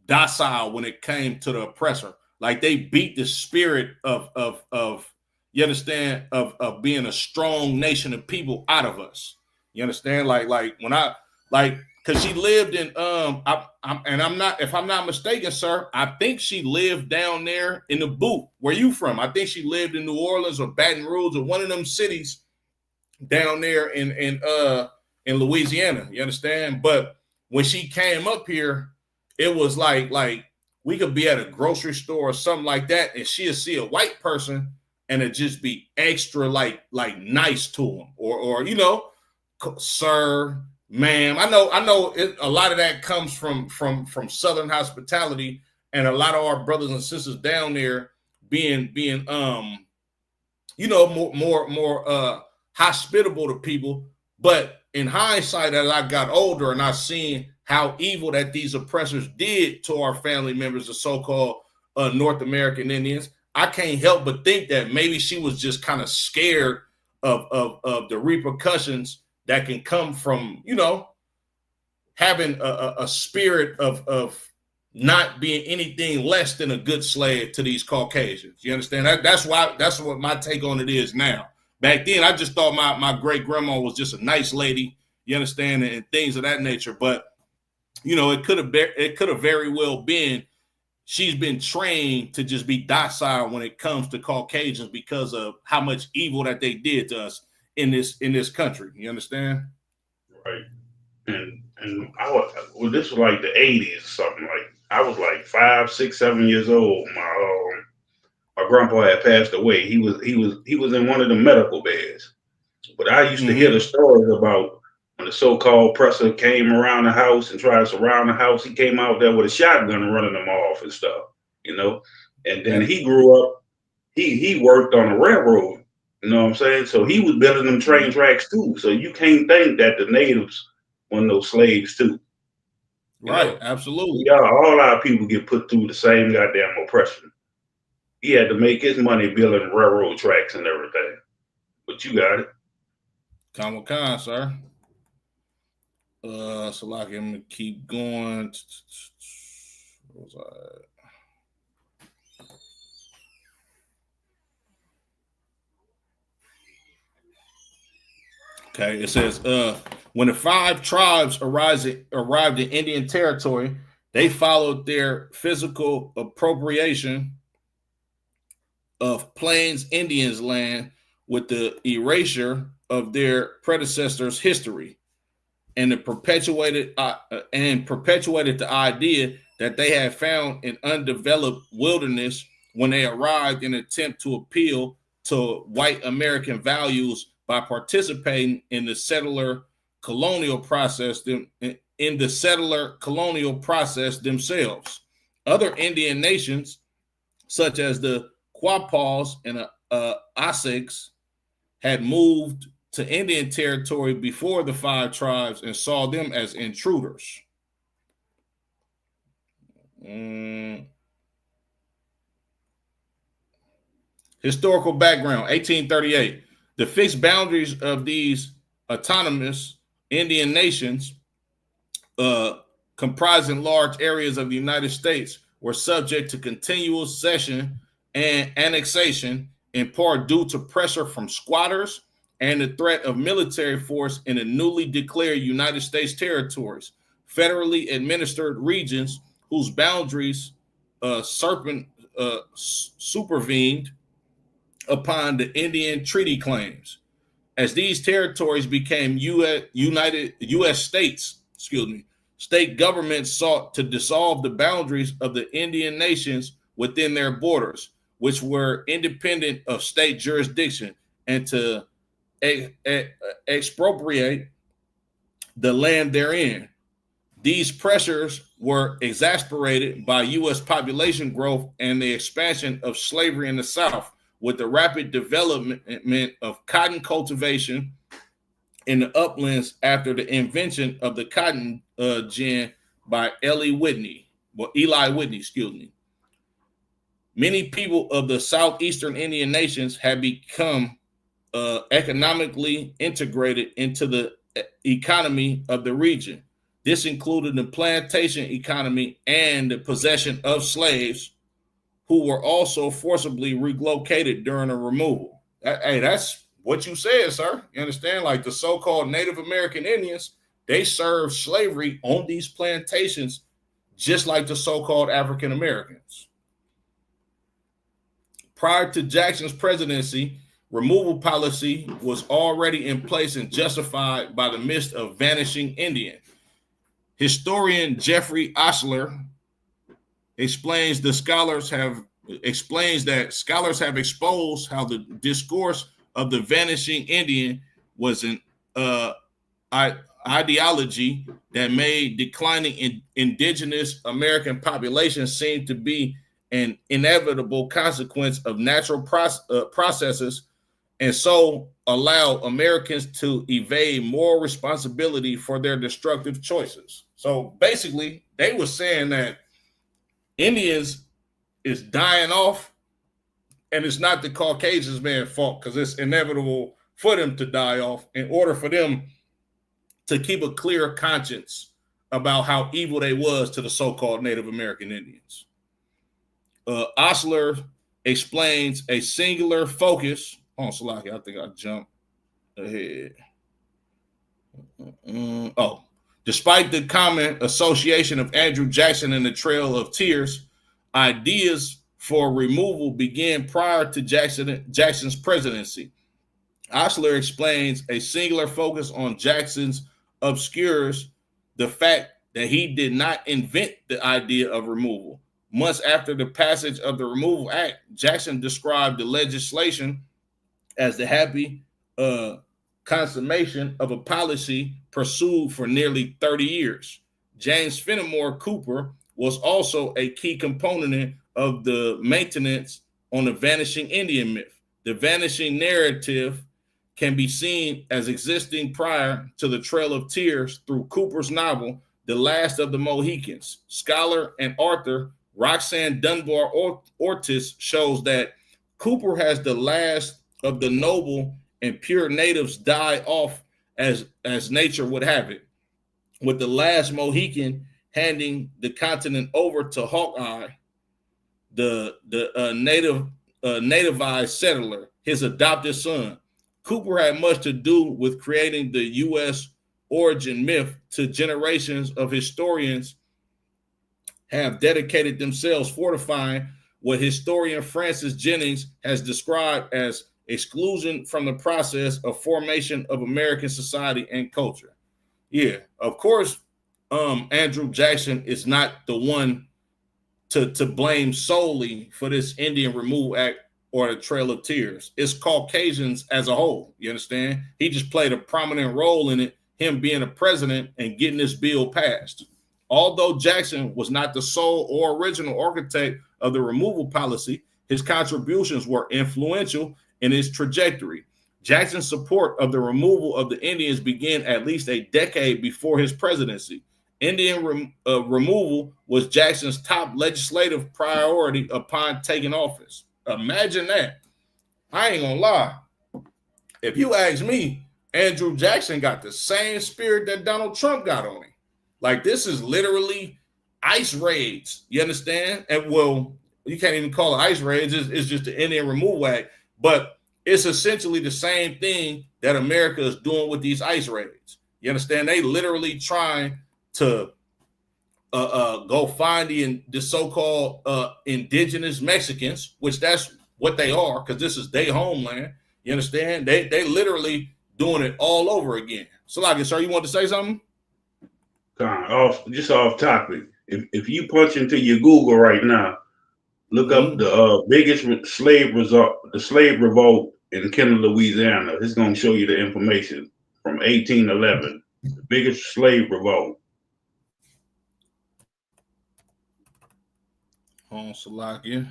docile when it came to the oppressor. Like they beat the spirit of you understand, of being a strong nation of people out of us. You understand? Like when I like, because she lived in I'm not, if I'm not mistaken, sir, I think she lived down there in the boot. Where you from? I think she lived in New Orleans or Baton Rouge or one of them cities down there in Louisiana. You understand? But when she came up here, it was like we could be at a grocery store or something like that, and she'll see a white person and it just be extra like nice to him, or you know, sir, ma'am. I know a lot of that comes from Southern hospitality, and a lot of our brothers and sisters down there being you know, more hospitable to people. But in hindsight, as I got older and I seen how evil that these oppressors did to our family members, the so-called North American Indians, I can't help but think that maybe she was just kind of scared of the repercussions that can come from, you know, having a spirit of not being anything less than a good slave to these Caucasians. You understand? That's what my take on it is now. Back then, I just thought my great grandma was just a nice lady. You understand, and things of that nature. But you know, it could have very well been she's been trained to just be docile when it comes to Caucasians because of how much evil that they did to us in this country. You understand? Right. And this was like the 80s or something. Like I was like 5, 6, 7 years old. My grandpa had passed away. He was in one of the medical beds. But I used to hear the stories about when the so-called oppressor came around the house and tried to surround the house. He came out there with a shotgun running them off and stuff, you know. And then he grew up. He worked on a railroad. You know what I'm saying? So he was building them train tracks too. So you can't think that the natives were no slaves too. Right, absolutely. Yeah, all our people get put through the same goddamn oppression. He had to make his money building railroad tracks and everything. But you got it. Come with con, sir. So like I'm gonna keep going. Where was I? Okay, it says when the 5 tribes arrived in Indian territory, they followed their physical appropriation of Plains Indians land with the erasure of their predecessors' history, and it perpetuated the idea that they had found an undeveloped wilderness when they arrived in an attempt to appeal to white American values by participating in the settler colonial process themselves. Other Indian nations, such as the Quapaws and Osage, had moved to Indian territory before the 5 tribes and saw them as intruders. Historical background, 1838. The fixed boundaries of these autonomous Indian nations, comprising large areas of the United States, were subject to continual cession and annexation, in part due to pressure from squatters and the threat of military force in the newly declared United States territories. Federally administered regions whose boundaries supervened upon the Indian treaty claims. As these territories became U.S. states, state governments sought to dissolve the boundaries of the Indian nations within their borders, which were independent of state jurisdiction, and to expropriate the land therein. These pressures were exacerbated by U.S. population growth and the expansion of slavery in the South, with the rapid development of cotton cultivation in the uplands after the invention of the cotton gin by Eli Whitney. Many people of the southeastern Indian nations had become economically integrated into the economy of the region. This included the plantation economy and the possession of slaves, who were also forcibly relocated during a removal. Hey, that's what you said, sir. You understand? Like the so-called Native American Indians, they served slavery on these plantations just like the so-called African Americans. Prior to Jackson's presidency, removal policy was already in place and justified by the myth of vanishing Indian. Historian Jeffrey Osler explains that scholars have exposed how the discourse of the vanishing Indian was an ideology that made declining indigenous American population seem to be an inevitable consequence of natural processes, and so allow Americans to evade moral responsibility for their destructive choices. So basically, they were saying that Indians is dying off, and it's not the Caucasians man's fault because it's inevitable for them to die off in order for them to keep a clear conscience about how evil they was to the so-called Native American Indians. Osler explains a singular focus. Oh, Salaki, I think I jumped ahead. Despite the common association of Andrew Jackson and the Trail of Tears, ideas for removal began prior to Jackson's presidency. Osler explains a singular focus on Jackson's obscures the fact that he did not invent the idea of removal. Months after the passage of the Removal Act, Jackson described the legislation as the happy consummation of a policy pursued for nearly 30 years. James Fenimore Cooper was also a key component of the maintenance on the vanishing Indian myth. The vanishing narrative can be seen as existing prior to the Trail of Tears through Cooper's novel, The Last of the Mohicans. Scholar and author Roxanne Dunbar Ortiz shows that Cooper has the last of the noble and pure natives die off as nature would have it, with the last Mohican handing the continent over to Hawkeye, the nativized settler, his adopted son. Cooper had much to do with creating the U.S. origin myth. To generations of historians have dedicated themselves fortifying what historian Francis Jennings has described as exclusion from the process of formation of American society and culture. Yeah, of course, Andrew Jackson is not the one to blame solely for this Indian Removal Act or the Trail of Tears. It's Caucasians as a whole, you understand? He just played a prominent role in it, him being a president and getting this bill passed. Although Jackson was not the sole or original architect of the removal policy, his contributions were influential in its trajectory. Jackson's support of the removal of the Indians began at least a decade before his presidency. Indian removal was Jackson's top legislative priority upon taking office. Imagine that. I ain't gonna lie. If you ask me, Andrew Jackson got the same spirit that Donald Trump got on him. Like, this is literally ICE raids. You understand? And well, you can't even call it ICE raids. It's just the Indian Removal Act. But it's essentially the same thing that America is doing with these ICE raids. You understand? They literally trying to go find the so-called indigenous Mexicans, which that's what they are, because this is their homeland. You understand? They literally doing it all over again. Salaki, sir, you want to say something? Off topic. If you punch into your Google right now, look up the biggest the slave revolt in Kenner, Louisiana. It's gonna show you the information from 1811. The biggest slave revolt. On Salaki.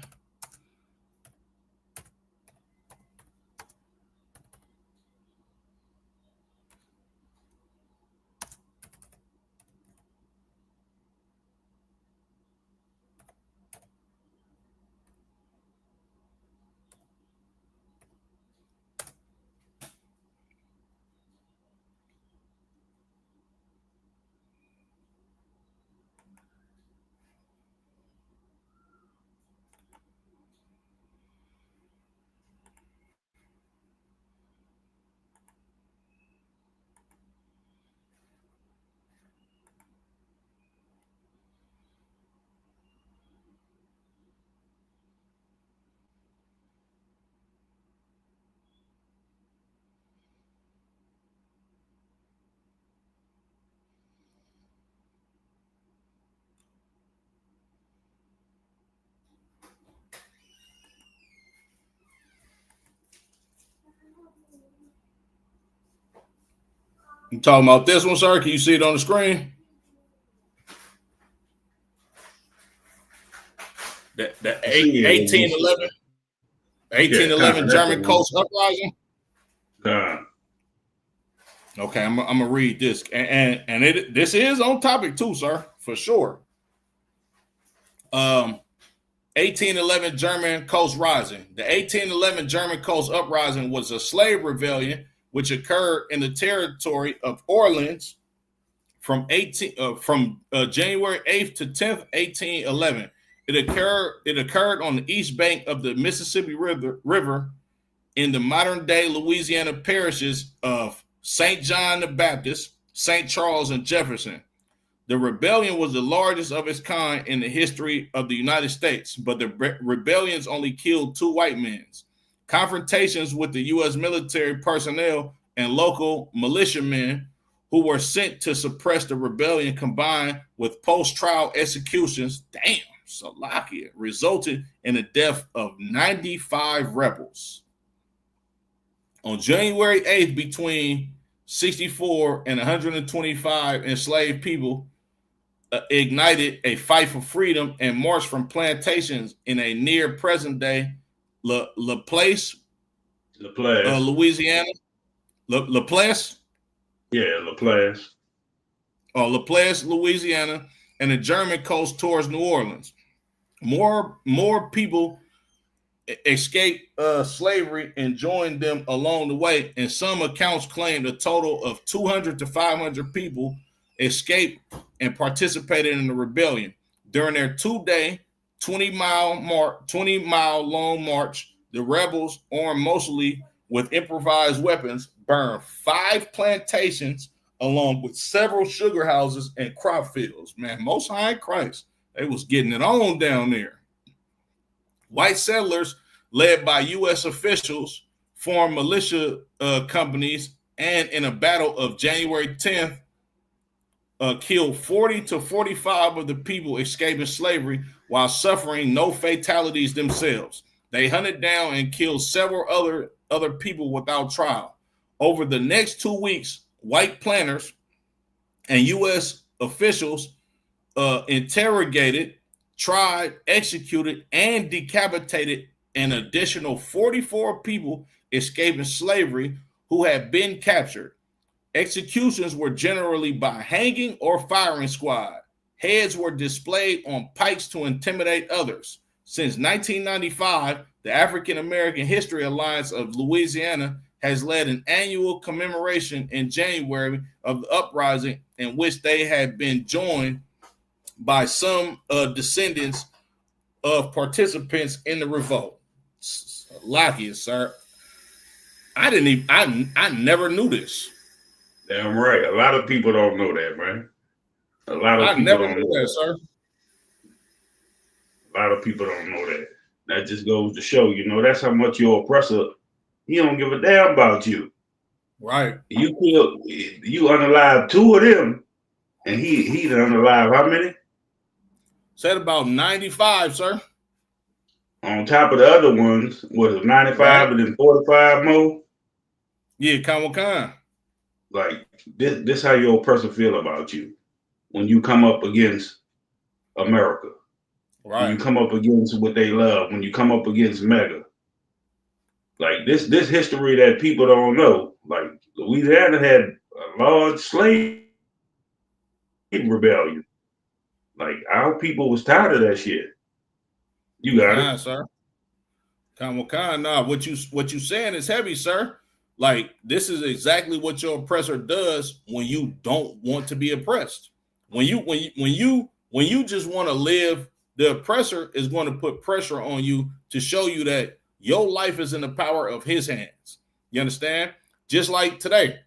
You talking about this one, sir? Can you see it on the screen? The 1811 German Coast Uprising. Okay, I'm gonna read this, and this is on topic too, sir, for sure. 1811 German Coast Rising. The 1811 German Coast Uprising was a slave rebellion which occurred in the territory of Orleans from January 8th to 10th, 1811. It occurred on the east bank of the Mississippi River in the modern-day Louisiana parishes of St. John the Baptist, St. Charles, and Jefferson. The rebellion was the largest of its kind in the history of the United States, but the rebellions only killed 2 white men. Confrontations with the U.S. military personnel and local militiamen who were sent to suppress the rebellion, combined with post-trial executions, Salakia, resulted in the death of 95 rebels. On January 8th, between 64 and 125 enslaved people ignited a fight for freedom and marched from plantations in a near present-day Laplace, Louisiana. Laplace? Yeah, Laplace. Laplace, Louisiana, and the German coast towards New Orleans. More people escaped slavery and joined them along the way, and some accounts claim a total of 200 to 500 people escaped and participated in the rebellion. During their 2-day, 20-mile long march, the rebels, armed mostly with improvised weapons, burned 5 plantations along with several sugar houses and crop fields. Man, Most High Christ, they was getting it on down there. White settlers, led by U.S. officials, formed militia companies, and in a battle of January 10th, killed 40 to 45 of the people escaping slavery while suffering no fatalities themselves. They hunted down and killed several other people without trial. Over the next 2 weeks, white planters and U.S. officials interrogated, tried, executed, and decapitated an additional 44 people escaping slavery who had been captured. Executions were generally by hanging or firing squad. Heads were displayed on pikes to intimidate others. Since 1995, the African American History Alliance of Louisiana has led an annual commemoration in January of the uprising, in which they had been joined by some descendants of participants in the revolt. Lucky, sir. I never knew this. Damn right. A lot of people don't know that, man. A lot of I people never don't knew know that, that. sir. A lot of people don't know that. That just goes to show, that's how much your oppressor, he don't give a damn about you. Right. You unalive two of them, and he done unalive how many? Said about 95, sir. On top of the other ones, was it 95 Right. and then 45 more? Yeah, Khan. Like this how your oppressor feel about you when you come up against America. When you Right. come up against what they love, when you come up against Mega. Like this history that people don't know. Like Louisiana had a large slave rebellion. Like our people was tired of that shit. You got it. Sir. Khan. Nah, what you saying is heavy, sir. Like this is exactly what your oppressor does when you don't want to be oppressed. When you just want to live, the oppressor is going to put pressure on you to show you that your life is in the power of his hands. You understand? Just like today,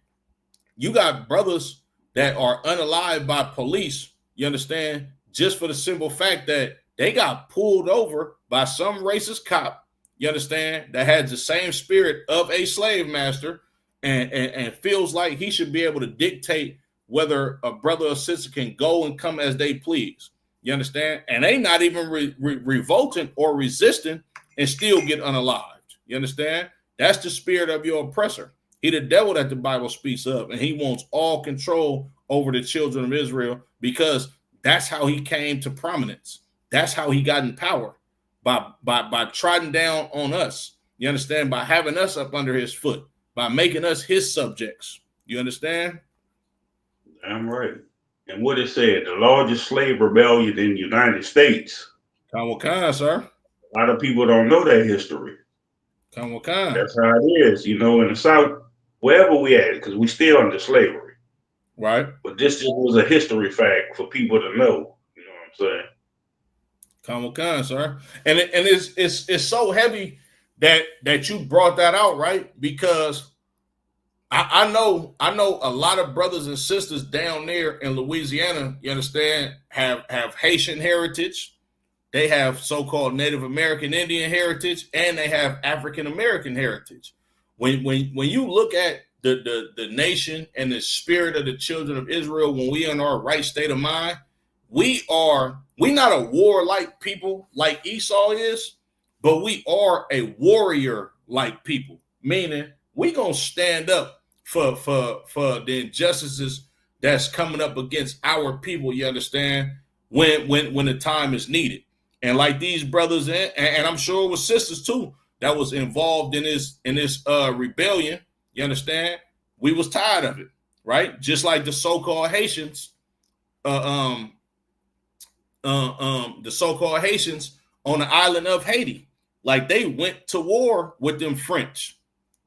you got brothers that are unalived by police, you understand, just for the simple fact that they got pulled over by some racist cop, you understand, that has the same spirit of a slave master and feels like he should be able to dictate whether a brother or sister can go and come as they please. You understand? And they not even revolting or resisting and still get unalived. You understand? That's the spirit of your oppressor. He the devil that the Bible speaks of, and he wants all control over the children of Israel because that's how he came to prominence. That's how he got in power, by trotting down on us. You understand? By having us up under his foot, by making us his subjects. You understand? I'm right. And what it said, the largest slave rebellion in the United States. Khan, sir. A lot of people don't know that history. Khan. That's how it is, in the South, wherever we at, because we still under slavery. Right. But this just was a history fact for people to know. You know what I'm saying? Khan, sir. And it's so heavy that you brought that out, right? Because I know a lot of brothers and sisters down there in Louisiana, you understand, have Haitian heritage. They have so-called Native American Indian heritage, and they have African American heritage. When you look at the nation and the spirit of the children of Israel, when we are in our right state of mind, we not a warlike people like Esau is, but we are a warrior like people. Meaning we gonna stand up for the injustices that's coming up against our people. You understand? When the time is needed. And like these brothers and I'm sure it was sisters too that was involved in this rebellion, you understand? We was tired of it, right? Just like the so-called Haitians, the so-called Haitians on the island of Haiti, like they went to war with them French,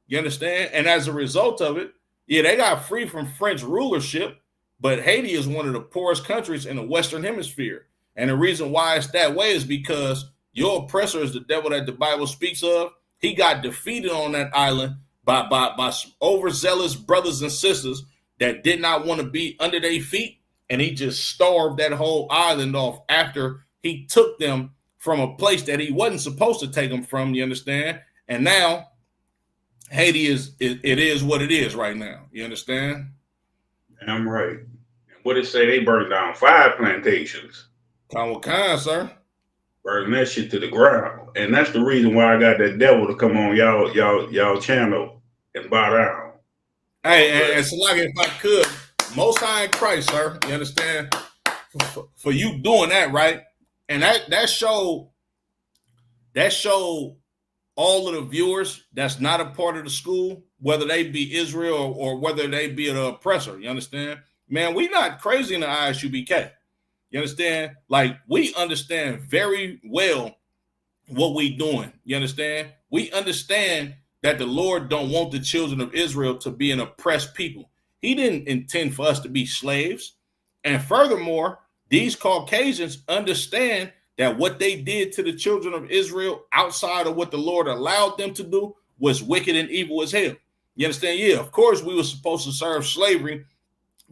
you understand? And as a result of it, yeah, they got free from French rulership, but Haiti is one of the poorest countries in the Western Hemisphere. And the reason why it's that way is because your oppressor is the devil that the Bible speaks of. He got defeated on that island by overzealous brothers and sisters that did not want to be under their feet. And he just starved that whole island off after he took them from a place that he wasn't supposed to take them from, you understand? And now Haiti it is what it is right now. You understand? I'm right. What it say? They burned down 5 plantations. Khan, sir. Burning that shit to the ground. And that's the reason why I got that devil to come on y'all channel and bow down. Hey, and Salaki, if I could, Most High in Christ, sir. You understand? For you doing that, right? And that showed all of the viewers that's not a part of the school, whether they be Israel or whether they be an oppressor. You understand? Man, we not crazy in the ISUBK. You understand? Like, we understand very well what we doing. You understand? We understand that the Lord don't want the children of Israel to be an oppressed people. He didn't intend for us to be slaves. And furthermore, these Caucasians understand that what they did to the children of Israel outside of what the Lord allowed them to do was wicked and evil as hell. You understand? Yeah, of course we were supposed to serve slavery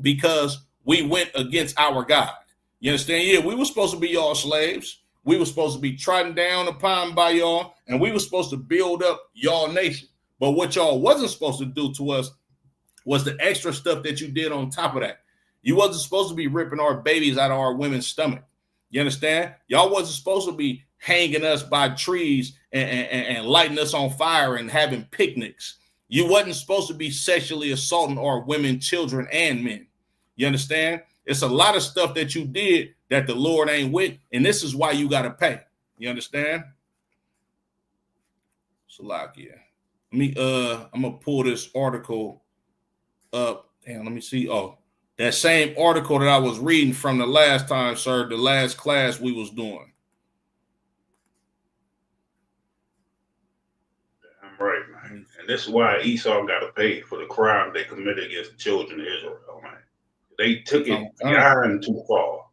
because we went against our God. You understand? Yeah, we were supposed to be y'all slaves. We were supposed to be trodden down upon by y'all, and we were supposed to build up y'all nation. But what y'all wasn't supposed to do to us was the extra stuff that you did on top of that. You wasn't supposed to be ripping our babies out of our women's stomach. You understand? Y'all wasn't supposed to be hanging us by trees and lighting us on fire and having picnics. You wasn't supposed to be sexually assaulting our women, children, and men. You understand? It's a lot of stuff that you did that the Lord ain't with, and this is why you got to pay. You understand? Salakia. I'm gonna pull this article up. Damn, let me see. Oh, that same article that I was reading from the last time, sir, the last class we was doing. I'm right, man. And this is why Esau got to pay for the crime they committed against the children of Israel, man. They took it beyond too far.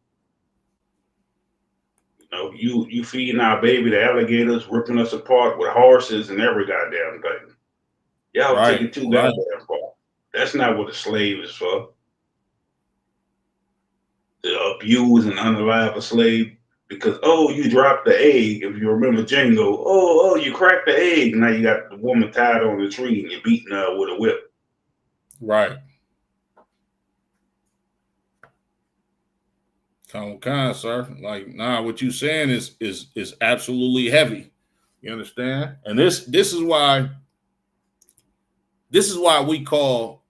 You know, you feeding our baby to alligators, ripping us apart with horses and every goddamn thing. Y'all take it too goddamn far. That's not what a slave is for. To abuse and unalive a slave because, oh, you dropped the egg. If you remember Django, oh, you cracked the egg. Now you got the woman tied on the tree and you're beating her with a whip. Right. Kind, sir. Like, nah, what you saying is absolutely heavy. You understand? And this is why we call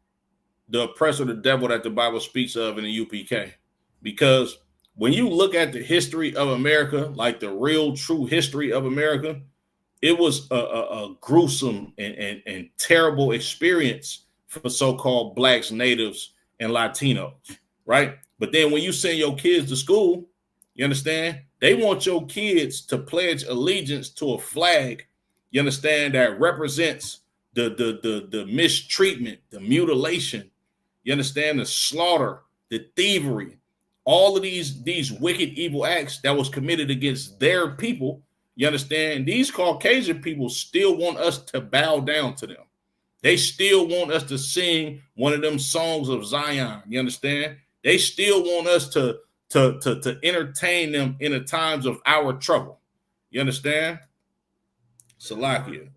the oppressor the devil that the Bible speaks of in the UPK. Because when you look at the history of America, like the real true history of America, it was a gruesome and terrible experience for so-called blacks, natives, and Latinos, right? But then when you send your kids to school, you understand, they want your kids to pledge allegiance to a flag, you understand, that represents the mistreatment, the mutilation, you understand, the slaughter, the thievery, all of these wicked, evil acts that was committed against their people. You understand? These Caucasian people still want us to bow down to them. They still want us to sing one of them songs of Zion. You understand? They still want us to entertain them in the times of our trouble. You understand? Salakia.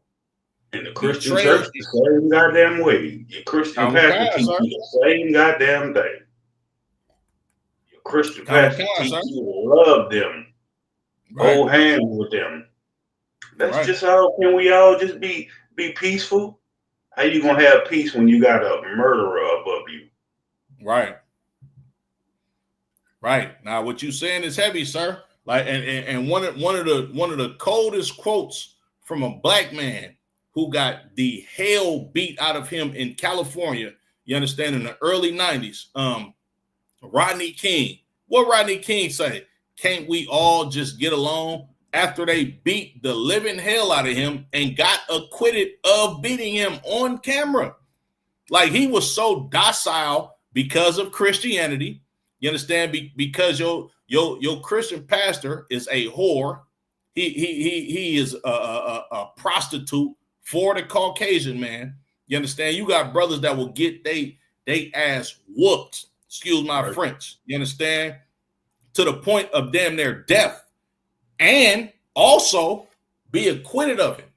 And the Christian church, the same goddamn way. Your Christian pastor teach you the same goddamn thing. Your Christian pastor teach you to love them, hold hands with them. That's just how can we all just be peaceful? How you gonna have peace when you got a murderer above you? Right. Now, what you saying is heavy, sir. Like, and one of the coldest quotes from a black man who got the hell beat out of him in California, you understand, in the early 90s. Rodney King. What Rodney King say? Can't we all just get along? After they beat the living hell out of him and got acquitted of beating him on camera. Like, he was so docile because of Christianity. You understand? Because your Christian pastor is a whore. He is a prostitute for the Caucasian man. You understand? You got brothers that will get they ass whooped. Excuse my French. You understand? To the point of damn near death. And also be acquitted of it.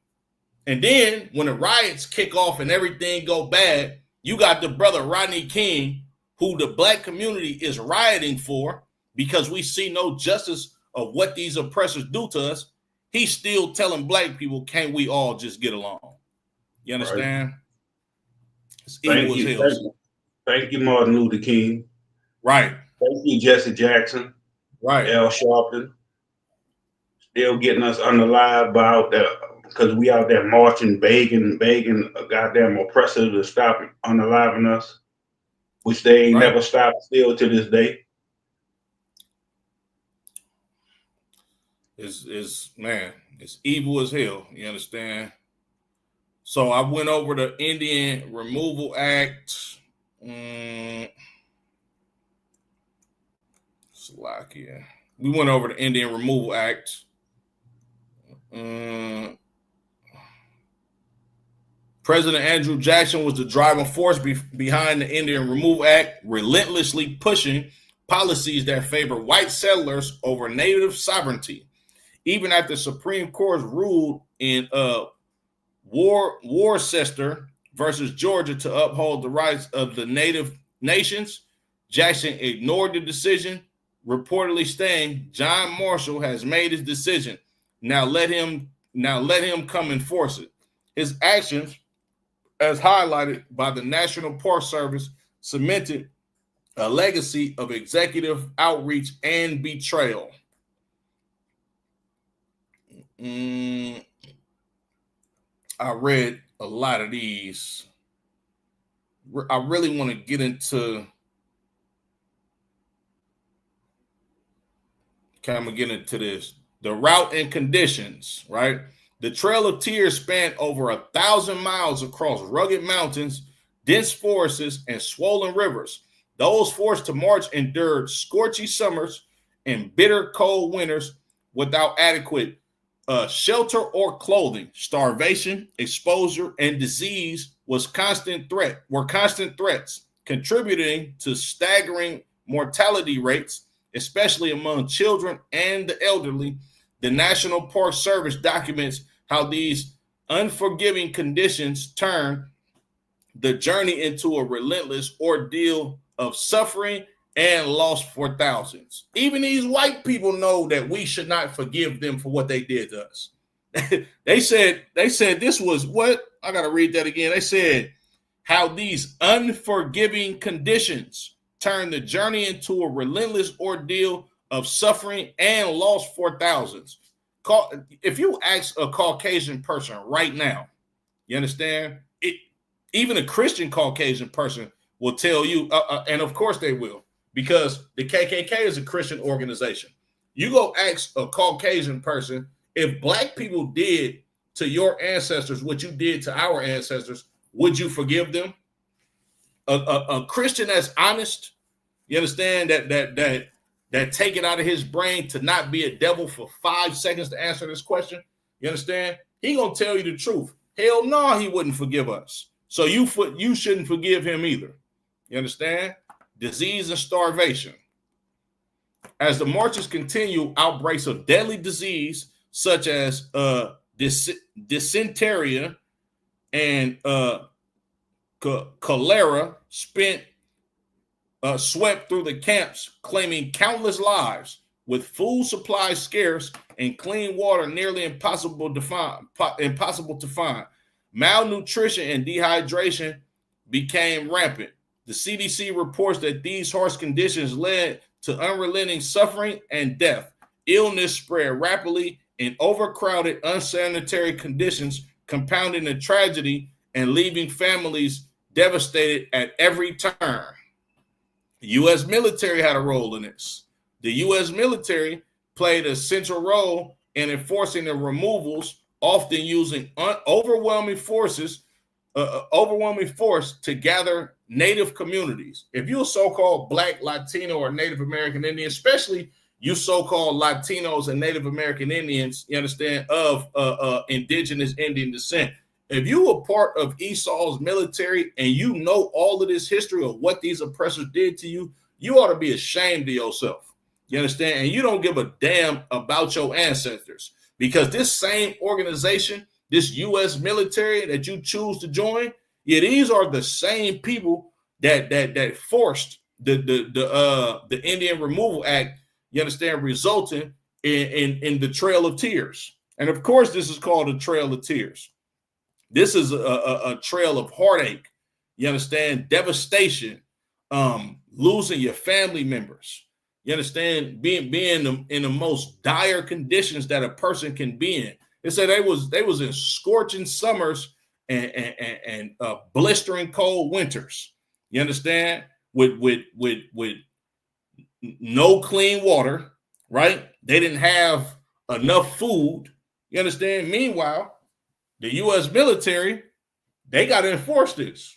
And then when the riots kick off and everything go bad, you got the brother Rodney King, who the black community is rioting for because we see no justice of what these oppressors do to us. He's still telling black people, can't we all just get along? You understand? It's evil as hell. Thank you, Martin Luther King. Right. Thank you, Jesse Jackson. Right. Al Sharpton. Still getting us unalive out there because we out there marching, begging a goddamn oppressor to stop unaliving us, which they ain't never stopped still to this day. It's evil as hell. You understand? So I went over the Indian Removal Act. Slovakia. We went over the Indian Removal Act. President Andrew Jackson was the driving force behind the Indian Removal Act, relentlessly pushing policies that favor white settlers over native sovereignty. Even after the Supreme Court ruled in Worcester versus Georgia to uphold the rights of the native nations, Jackson ignored the decision, reportedly saying, "John Marshall has made his decision. Now let him come enforce it." His actions, as highlighted by the National Park Service, cemented a legacy of executive outreach and betrayal. I read a lot of these. I really want to get into. Okay, I'm gonna get into this. The route and conditions, right? The Trail of Tears spanned over 1,000 miles across rugged mountains, dense forests, and swollen rivers. Those forced to march endured scorchy summers and bitter cold winters without adequate shelter or clothing. Starvation, exposure, and disease were constant threats, contributing to staggering mortality rates, especially among children and the elderly. The National Park Service documents how these unforgiving conditions turn the journey into a relentless ordeal of suffering and loss for thousands. Even these white people know that we should not forgive them for what they did to us. They said this was what? I got to read that again. They said how these unforgiving conditions turn the journey into a relentless ordeal of suffering and loss for thousands. If you ask a Caucasian person right now, you understand? Even a Christian Caucasian person will tell you, and of course they will, because the KKK is a Christian organization. You go ask a Caucasian person, if black people did to your ancestors what you did to our ancestors, would you forgive them? A Christian that's honest, you understand, that take it out of his brain to not be a devil for 5 seconds to answer this question, you understand? He gonna tell you the truth. Hell no, he wouldn't forgive us. So you shouldn't forgive him either. You understand? Disease and starvation. As the marches continue, outbreaks of deadly disease such as dysentery and cholera swept through the camps, claiming countless lives, with food supplies scarce and clean water nearly impossible to find. Malnutrition and dehydration became rampant. The CDC reports that these harsh conditions led to unrelenting suffering and death. Illness spread rapidly in overcrowded, unsanitary conditions, compounding the tragedy and leaving families devastated at every turn. The U.S. military had a role in this. The U.S. military played a central role in enforcing the removals, often using overwhelming force to gather Native communities. If you're a so-called Black, Latino, or Native American Indian, especially you so-called Latinos and Native American Indians, you understand, of indigenous Indian descent, if you were part of Esau's military and you know all of this history of what these oppressors did to you, you ought to be ashamed of yourself. You understand? And you don't give a damn about your ancestors, because this same organization, this U.S. military that you choose to join, yeah, these are the same people that forced the Indian Removal Act, you understand, resulting in the Trail of Tears. And of course, this is called the Trail of Tears. This is a trail of heartache, you understand, devastation, losing your family members, you understand, being in the most dire conditions that a person can be in. They said they was in scorching summers and blistering cold winters, you understand, with no clean water, right? They didn't have enough food, you understand. Meanwhile, the U.S. military, they got to enforce this.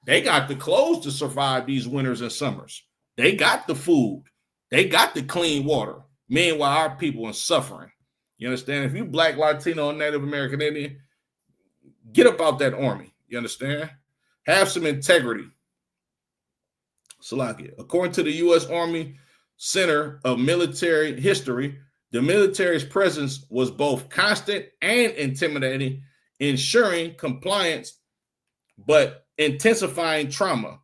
They got the clothes to survive these winters and summers. They got the food. They got the clean water. Meanwhile, our people are suffering. You understand? If you Black, Latino, or Native American Indian, get up out that army. You understand? Have some integrity. Salakia. According to the U.S. Army Center of Military History, the military's presence was both constant and intimidating, ensuring compliance but intensifying trauma.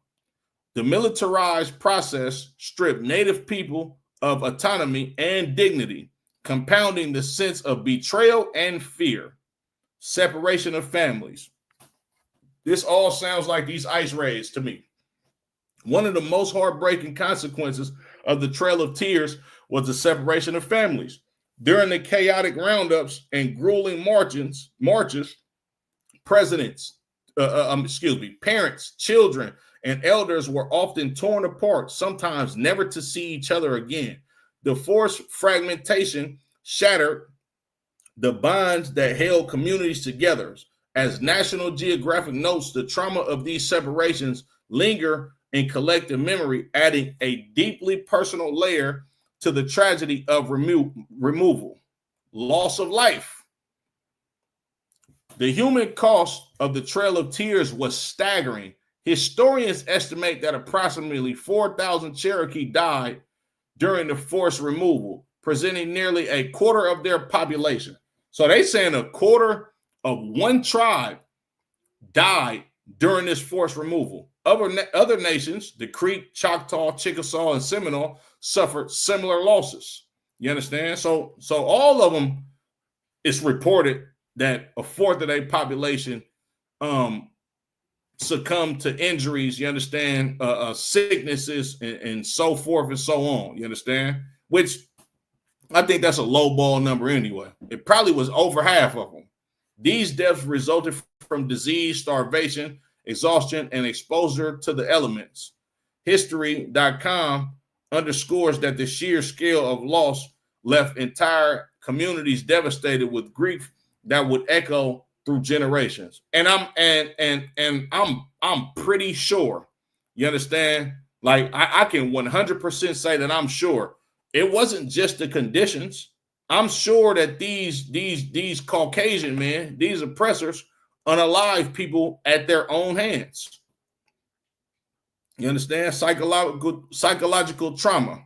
The militarized process stripped Native people of autonomy and dignity, compounding the sense of betrayal and fear. Separation of families. This all sounds like these ICE raids to me. One of the most heartbreaking consequences of the Trail of Tears was the separation of families. During the chaotic roundups and grueling marches, parents, children, and elders were often torn apart, sometimes never to see each other again. The forced fragmentation shattered the bonds that held communities together. As National Geographic notes, the trauma of these separations linger in collective memory, adding a deeply personal layer to the tragedy of removal, loss of life. The human cost of the Trail of Tears was staggering. Historians estimate that approximately 4,000 Cherokee died during the forced removal, presenting nearly a quarter of their population. So they saying a quarter of one tribe died during this forced removal. Other nations, the Creek, Choctaw, Chickasaw, and Seminole, suffered similar losses. You understand? So all of them, it's reported that a fourth of their population succumbed to injuries, you understand, sicknesses, and so forth and so on, you understand? Which I think that's a low ball number anyway. It probably was over half of them. These deaths resulted from disease, starvation, exhaustion, and exposure to the elements. History.com underscores that the sheer scale of loss left entire communities devastated with grief that would echo through generations. And I'm pretty sure, you understand? Like I can 100% say that I'm sure it wasn't just the conditions. I'm sure that these Caucasian men, these oppressors, unalive people at their own hands. You understand? Psychological trauma.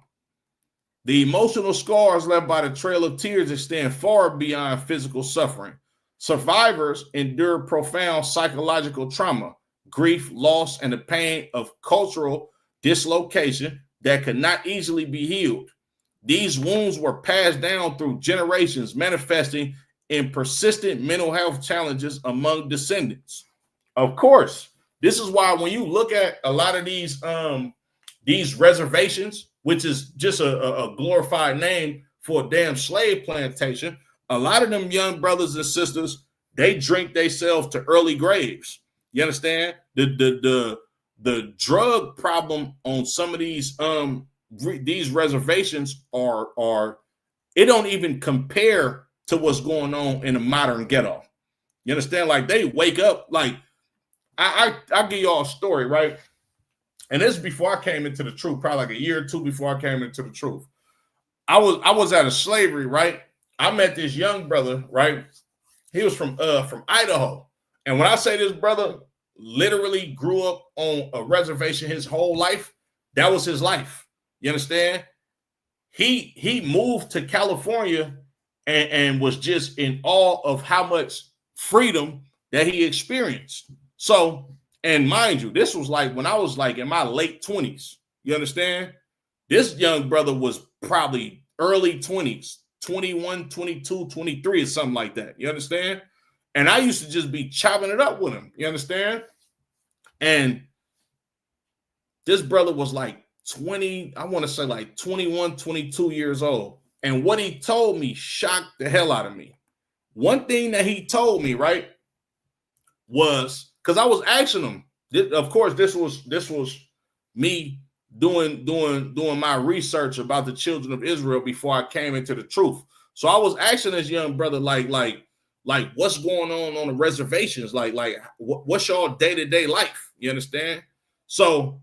The emotional scars left by the Trail of Tears extend far beyond physical suffering. Survivors endure profound psychological trauma, grief, loss, and the pain of cultural dislocation that could not easily be healed. These wounds were passed down through generations, manifesting in persistent mental health challenges among descendants. Of course, this is why when you look at a lot of these reservations, which is just a glorified name for a damn slave plantation, a lot of them young brothers and sisters, they drink themselves to early graves. You understand? The drug problem on some of these reservations are it don't even compare to what's going on in a modern ghetto. You understand? Like they wake up, like I'll give y'all a story, right? And this is before I came into the truth, probably like a year or two before I came into the truth. I was out of slavery, right? I met this young brother, right? He was from Idaho. And when I say this brother literally grew up on a reservation his whole life, that was his life. You understand? He moved to California and was just in awe of how much freedom that he experienced. So, and mind you, this was like when I was like in my late 20s. You understand? This young brother was probably early 20s, 21, 22, 23 or something like that. You understand? And I used to just be chopping it up with him. You understand? And this brother was like 20, I want to say like 21, 22 years old. And what he told me shocked the hell out of me. One thing that he told me, right, was because I was asking him. Of course, this was me doing my research about the children of Israel before I came into the truth. So I was asking this young brother, like what's going on the reservations? Like what's y'all day-to-day life? You understand? So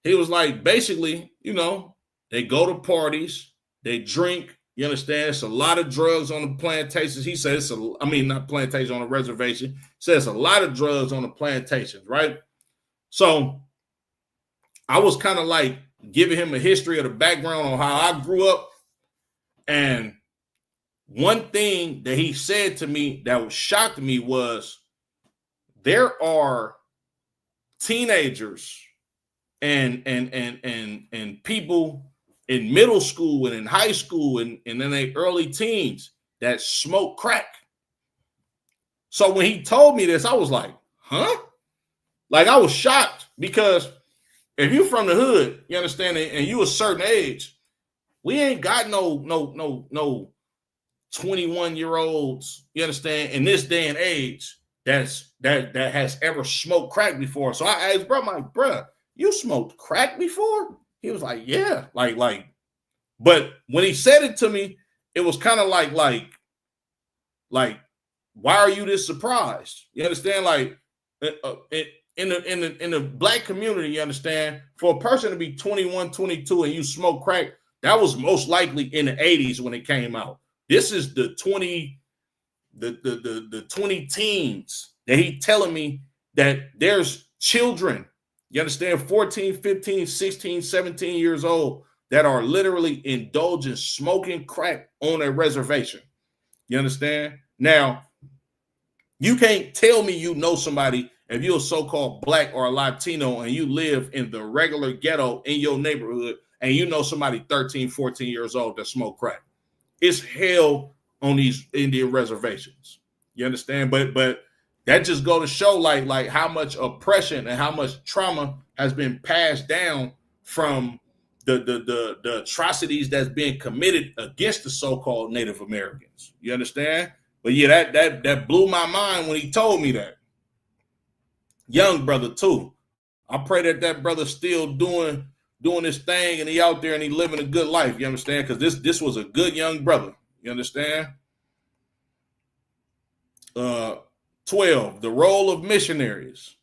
he was like, basically, you know, they go to parties, they drink, You understand? It's a lot of drugs on the plantations. He says, not plantation, on a reservation. He says a lot of drugs on the plantations, right? So I was kind of like giving him a history of the background on how I grew up. And one thing that he said to me that shocked me was there are teenagers and people in middle school and in high school and in their early teens that smoke crack. So when he told me this, I was like, huh? Like, I was shocked, because if you're from the hood, you understand, and you a certain age, we ain't got no 21-year-olds, you understand, in this day and age that has ever smoked crack before. So I asked bro, I'm like, bro, you smoked crack before? He was like, yeah, like. But when he said it to me, it was kind of like, why are you this surprised? You understand? Like, in the black community, you understand, for a person to be 21, 22 and you smoke crack, that was most likely in the 80s when it came out. This is the 20 teens that he telling me that there's children, you understand, 14, 15, 16, 17 years old that are literally indulging smoking crack on a reservation. You understand? Now, you can't tell me you know somebody if you're a so-called black or a Latino and you live in the regular ghetto in your neighborhood and you know somebody 13, 14 years old that smoke crack. It's hell on these Indian reservations. You understand? But that just go to show like how much oppression and how much trauma has been passed down from the atrocities that's being committed against the so-called Native Americans. You understand? But yeah, that blew my mind when he told me that. Young brother too. I pray that brother's still doing his thing and he out there and he living a good life. You understand? Because this was a good young brother. You understand? 12, the role of missionaries.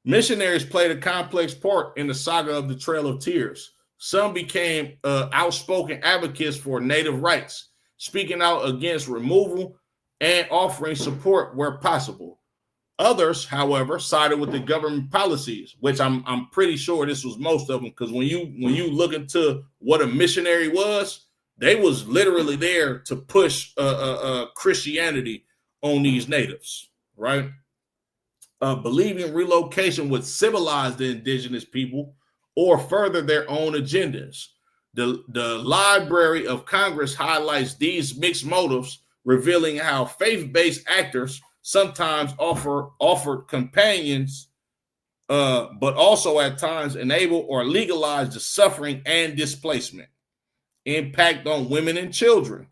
Missionaries played a complex part in the saga of the Trail of Tears. Some became outspoken advocates for Native rights, speaking out against removal and offering support where possible. Others, however, sided with the government policies, which I'm pretty sure this was most of them, because when you look into what a missionary was, they was literally there to push Christianity on these natives, right? Believing relocation would civilize the indigenous people or further their own agendas. The Library of Congress highlights these mixed motives, revealing how faith-based actors sometimes offered companions, but also at times enable or legalize the suffering and displacement. Impact on women and children.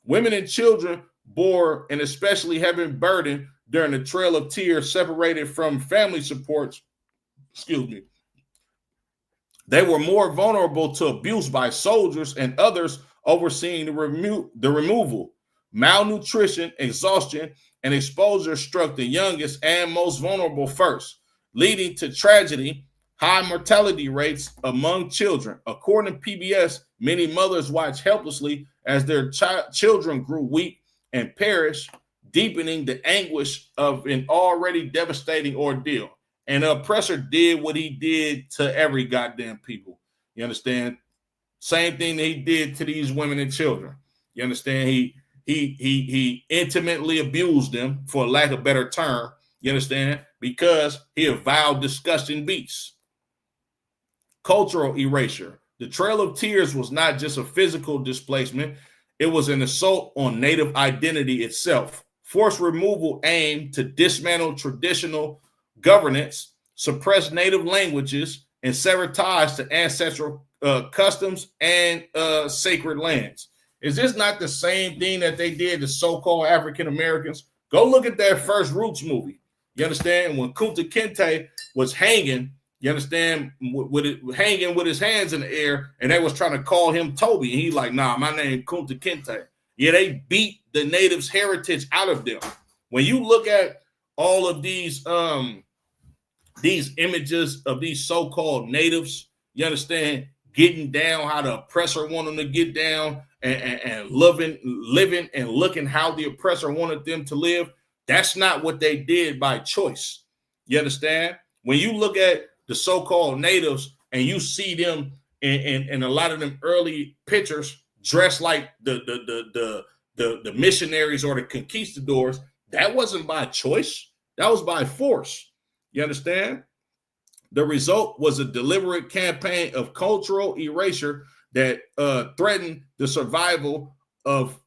Women and children bore an especially heavy burden during the Trail of Tears, separated from family supports. Excuse me. They were more vulnerable to abuse by soldiers and others overseeing the removal. Malnutrition, exhaustion, and exposure struck the youngest and most vulnerable first, leading to tragedy, high mortality rates among children. According to PBS, many mothers watched helplessly as their children grew weak and perished, deepening the anguish of an already devastating ordeal. And the oppressor did what he did to every goddamn people. You understand? Same thing that he did to these women and children. You understand? He intimately abused them, for lack of a better term. You understand? Because he avowed disgusting beasts. Cultural erasure. The Trail of Tears was not just a physical displacement. It was an assault on Native identity itself. Forced removal aimed to dismantle traditional governance, suppress Native languages, and sever ties to ancestral customs and sacred lands. Is this not the same thing that they did to so-called African Americans? Go look at that first Roots movie. You understand? When Kunta Kinte was hanging, you understand, hanging with his hands in the air, and they was trying to call him Toby, and he's like, nah, my name Kunta Kinte. Yeah, they beat the natives' heritage out of them. When you look at all of these images of these so-called natives, you understand, getting down, how the oppressor want them to get down, and living and looking how the oppressor wanted them to live. That's not what they did by choice. You understand? When you look at the so-called natives and you see them in a lot of them early pictures dressed like the missionaries or the conquistadors, that wasn't by choice. That was by force. You understand? The result was a deliberate campaign of cultural erasure that threatened the survival of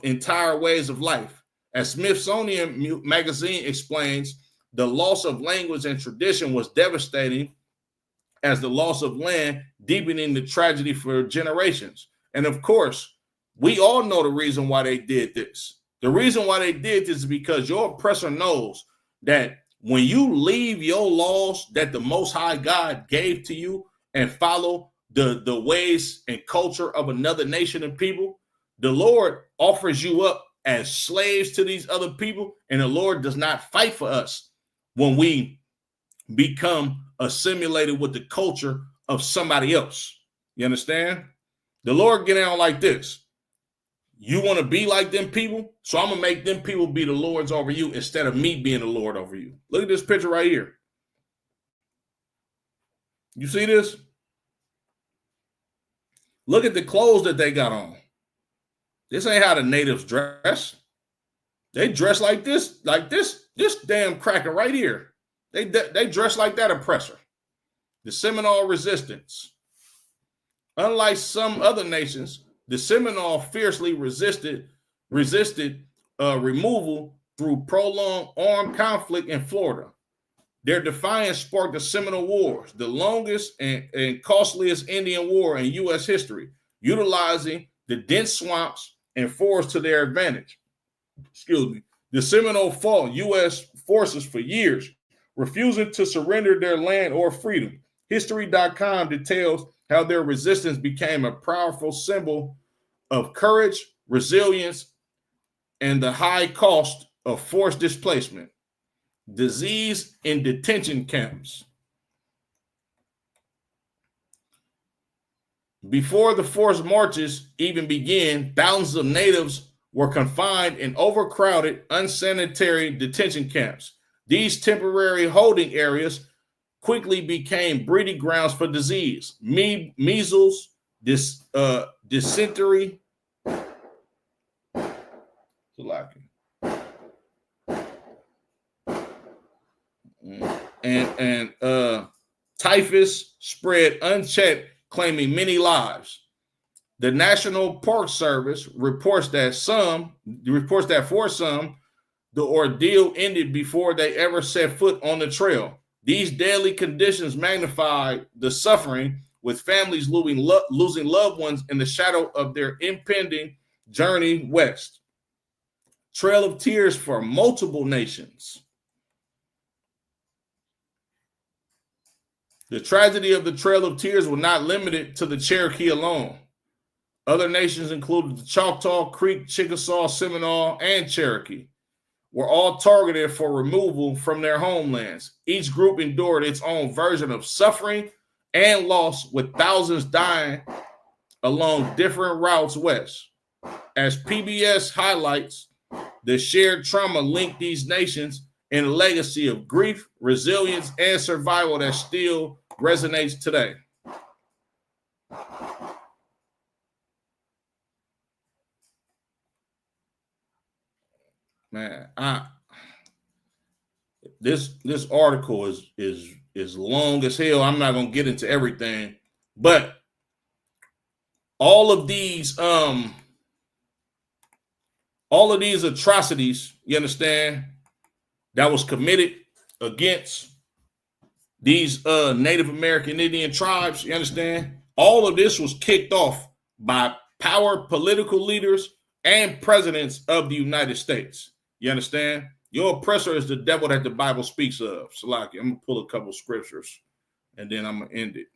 entire ways of life. As Smithsonian Magazine explains, the loss of language and tradition was devastating as the loss of land, deepening the tragedy for generations. And of course, we all know the reason why they did this. The reason why they did this is because your oppressor knows that when you leave your laws that the Most High God gave to you and follow the ways and culture of another nation and people, the Lord offers you up as slaves to these other people, and the Lord does not fight for us when we become assimilated with the culture of somebody else. You understand? The Lord get down like this. You want to be like them people? So I'm going to make them people be the lords over you instead of me being the Lord over you. Look at this picture right here. You see this? Look at the clothes that they got on. This ain't how the natives dress. They dress like this damn cracker right here. They dress like that oppressor. The Seminole resistance. Unlike some other nations, the Seminole fiercely resisted removal through prolonged armed conflict in Florida. Their defiance sparked the Seminole Wars, the longest and costliest Indian war in U.S. history, utilizing the dense swamps and forests to their advantage. Excuse me. The Seminole fought U.S. forces for years, refusing to surrender their land or freedom. History.com details how their resistance became a powerful symbol of courage, resilience, and the high cost of forced displacement. Disease in detention camps. Before the forced marches even began, thousands of natives were confined in overcrowded, unsanitary detention camps. These temporary holding areas quickly became breeding grounds for disease, measles, dysentery, and typhus spread unchecked, claiming many lives. The National Park Service reports that for some, the ordeal ended before they ever set foot on the trail. These deadly conditions magnified the suffering, with families losing loved ones in the shadow of their impending journey west. Trail of tears for multiple nations. The tragedy of the Trail of Tears was not limited to the Cherokee alone. Other nations included the Choctaw, Creek, Chickasaw, Seminole, and Cherokee were all targeted for removal from their homelands. Each group endured its own version of suffering and loss, with thousands dying along different routes west. As PBS highlights, the shared trauma linked these nations in a legacy of grief, resilience, and survival that still resonates today. Man, this article is long as hell. I'm not gonna get into everything, but all of these atrocities, you understand, that was committed against these Native American Indian tribes, you understand, all of this was kicked off by power political leaders and presidents of the United States. You understand? Your oppressor is the devil that the Bible speaks of. Salaki, I'm going to pull a couple scriptures and then I'm going to end it.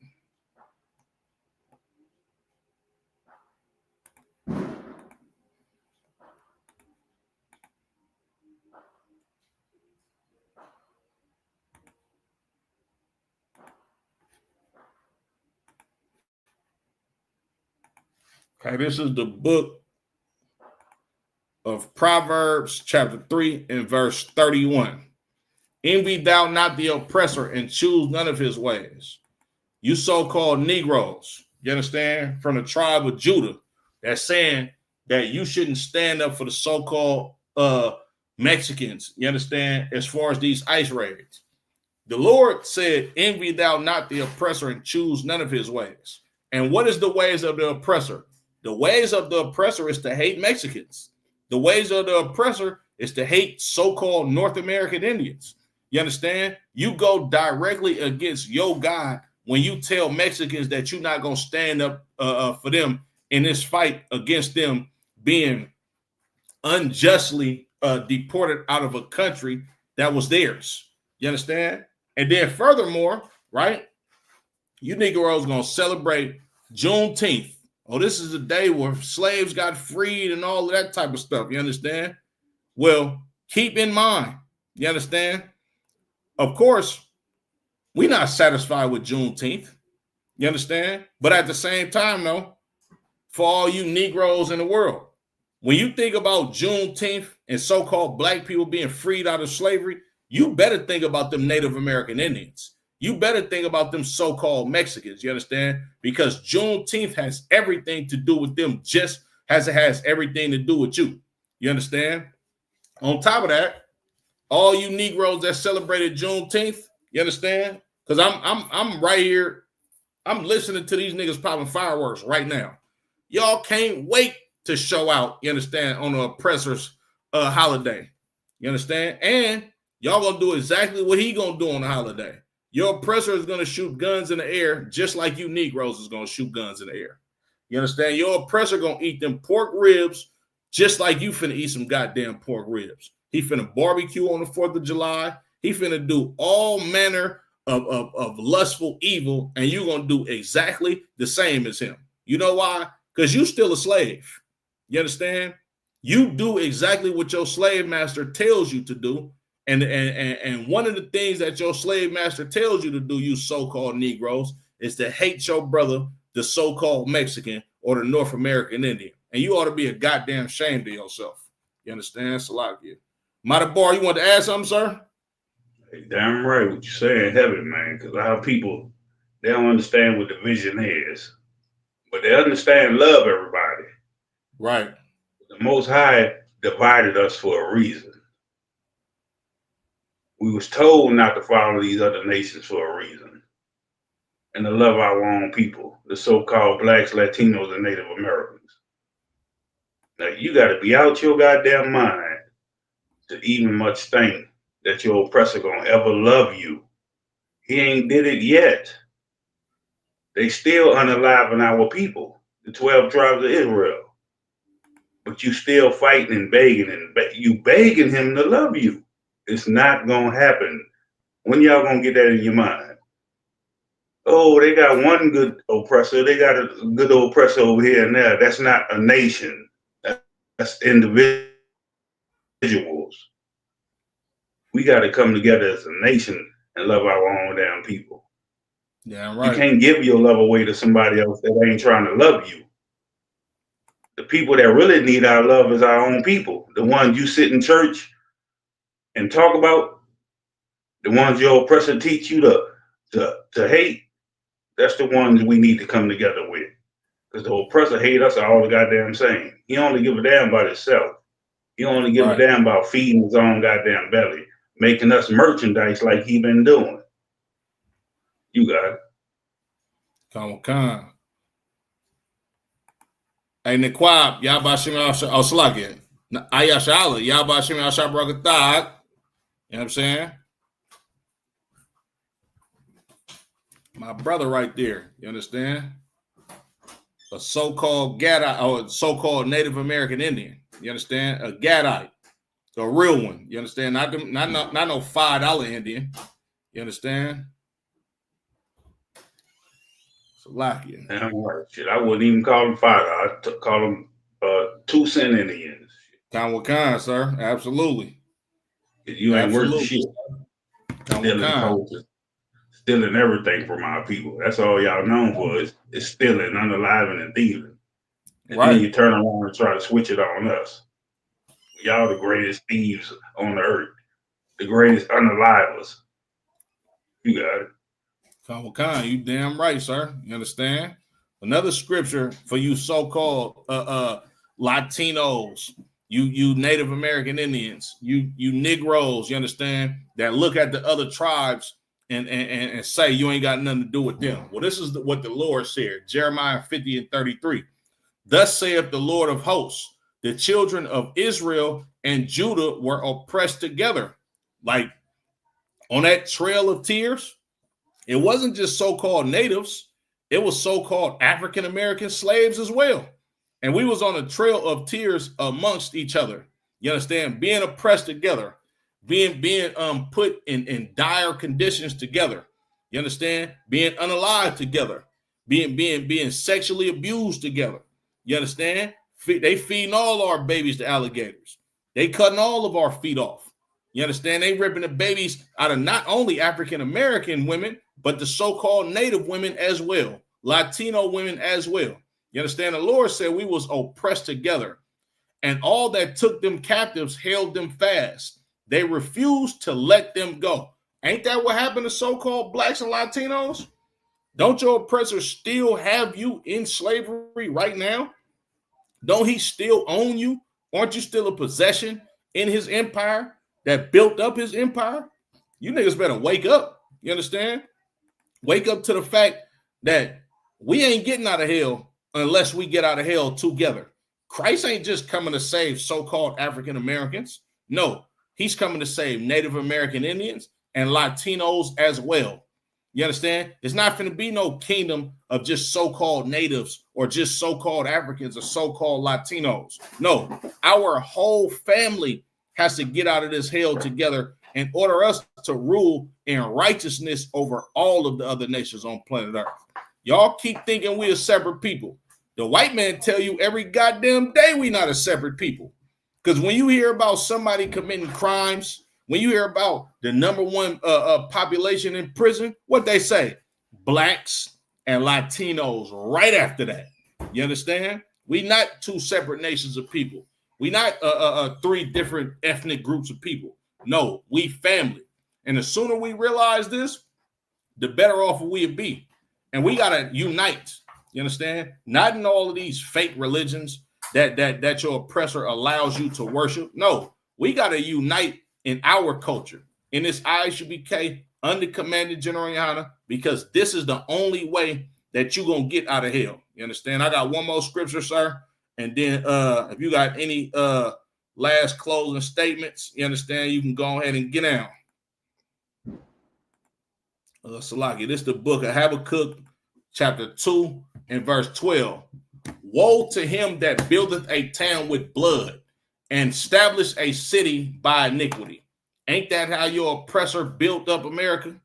Okay, this is the book of Proverbs, chapter 3, and verse 31. Envy thou not the oppressor, and choose none of his ways. You so-called Negroes, you understand, from the tribe of Judah, that's saying that you shouldn't stand up for the so-called Mexicans, you understand, as far as these ICE raids. The Lord said, envy thou not the oppressor, and choose none of his ways. And what is the ways of the oppressor? The ways of the oppressor is to hate Mexicans. The ways of the oppressor is to hate so-called North American Indians. You understand? You go directly against your God when you tell Mexicans that you're not going to stand up for them in this fight against them being unjustly deported out of a country that was theirs. You understand? And then furthermore, right, you Negroes going to celebrate Juneteenth. Oh, this is a day where slaves got freed and all of that type of stuff. You understand? Well, keep in mind, you understand? Of course, we're not satisfied with Juneteenth. You understand? But at the same time, though, for all you Negroes in the world, when you think about Juneteenth and so-called black people being freed out of slavery, you better think about them Native American Indians. You better think about them so-called Mexicans, you understand? Because Juneteenth has everything to do with them, just as it has everything to do with you. You understand? On top of that, all you Negroes that celebrated Juneteenth, you understand? Because I'm right here. I'm listening to these niggas popping fireworks right now. Y'all can't wait to show out, you understand, on the oppressor's holiday. You understand? And y'all gonna do exactly what he gonna do on the holiday. Your oppressor is gonna shoot guns in the air just like you Negroes is gonna shoot guns in the air. You understand? Your oppressor gonna eat them pork ribs just like you finna eat some goddamn pork ribs. He finna barbecue on the 4th of July. He finna do all manner of lustful evil, and you're gonna do exactly the same as him. You know why? Because you still a slave. You understand? You do exactly what your slave master tells you to do. And one of the things that your slave master tells you to do, you so-called Negroes, is to hate your brother, the so-called Mexican or the North American Indian. And you ought to be a goddamn shame to yourself. You understand? Salakia. Matabar, you want to add something, sir? Hey, damn right what you saying, heaven, man. Because our people, they don't understand what division is. But they understand love everybody. Right. The Most High divided us for a reason. We was told not to follow these other nations for a reason. And to love our own people, the so-called blacks, Latinos, and Native Americans. Now, you got to be out your goddamn mind to even much think that your oppressor gonna ever love you. He ain't did it yet. They still unaliving our people, the 12 tribes of Israel. But you still fighting and begging, and you begging him to love you. It's not gonna happen. When y'all gonna get that in your mind? Oh, they got one good oppressor. They got a good oppressor over here and there. That's not a nation. That's individuals. We got to come together as a nation and love our own damn people. Yeah, right. You can't give your love away to somebody else that ain't trying to love you. The people that really need our love is our own people. The ones you sit in church and talk about, the ones your oppressor teach you to hate, that's the ones we need to come together with. Because the oppressor hate us all the goddamn same. He only give a damn about himself. He only give a damn about feeding his own goddamn belly, making us merchandise like he been doing. You got it. Khan. Hey, Nikwab, Yabashim Oslakia. Ayashala, Yabashim Ashabragathag. You know what I'm saying? My brother right there. You understand? A so-called Gadite or so-called Native American Indian. You understand? A Gadite. A real one. You understand? Not no $5 Indian. You understand? Salakia. Damn right. Shit, I wouldn't even call them fighter. I'd call them 2-cent Indians. Khan, sir. Absolutely. You ain't worth shit. Stealing culture, stealing everything from our people. That's all y'all known for is stealing, unaliving, and thieving. And then you turn around and try to switch it on us. Y'all the greatest thieves on the earth, the greatest unalivers. You got it. Khan, you damn right, sir. You understand? Another scripture for you so-called Latinos, you Native American Indians, you Negroes, you understand, that look at the other tribes and say you ain't got nothing to do with them. Well, this is what the Lord said, Jeremiah 50 and 33. Thus saith the Lord of hosts, the children of Israel and Judah were oppressed together. Like on that trail of tears, it wasn't just so-called natives, it was so-called African-American slaves as well. And we was on a trail of tears amongst each other. You understand? Being oppressed together, being put in dire conditions together. You understand? Being unalive together, being sexually abused together. You understand? They feeding all our babies to alligators. They cutting all of our feet off. You understand? They ripping the babies out of not only African-American women, but the so-called Native women as well, Latino women as well. You understand? The Lord said we was oppressed together, and all that took them captives held them fast. They refused to let them go. Ain't that what happened to so-called blacks and Latinos? Don't your oppressor still have you in slavery right now? Don't he still own you? Aren't you still a possession in his empire that built up his empire? You niggas better wake up. You understand? Wake up to the fact that we ain't getting out of hell unless we get out of hell together. Christ ain't just coming to save so-called African Americans. No, he's coming to save Native American Indians and Latinos as well. You understand? It's not going to be no kingdom of just so-called natives or just so-called Africans or so-called Latinos. No, our whole family has to get out of this hell together in order us to rule in righteousness over all of the other nations on planet Earth. Y'all keep thinking we are separate people. The white man tell you every goddamn day we not a separate people. Because when you hear about somebody committing crimes, when you hear about the number one population in prison, what they say? Blacks and Latinos right after that. You understand? We not two separate nations of people. We not three different ethnic groups of people. No, we family. And the sooner we realize this, the better off we'll be. And we got to unite. You understand? Not in all of these fake religions that your oppressor allows you to worship. No, we got to unite in our culture, in this ISUBK under Commanding General Yana, because this is the only way that you're going to get out of hell. You understand? I got one more scripture, sir. And then if you got any last closing statements, you understand, you can go ahead and get down. Salaki, this is the book of Habakkuk, chapter 2 and verse 12. Woe to him that buildeth a town with blood and establish a city by iniquity. Ain't that how your oppressor built up America?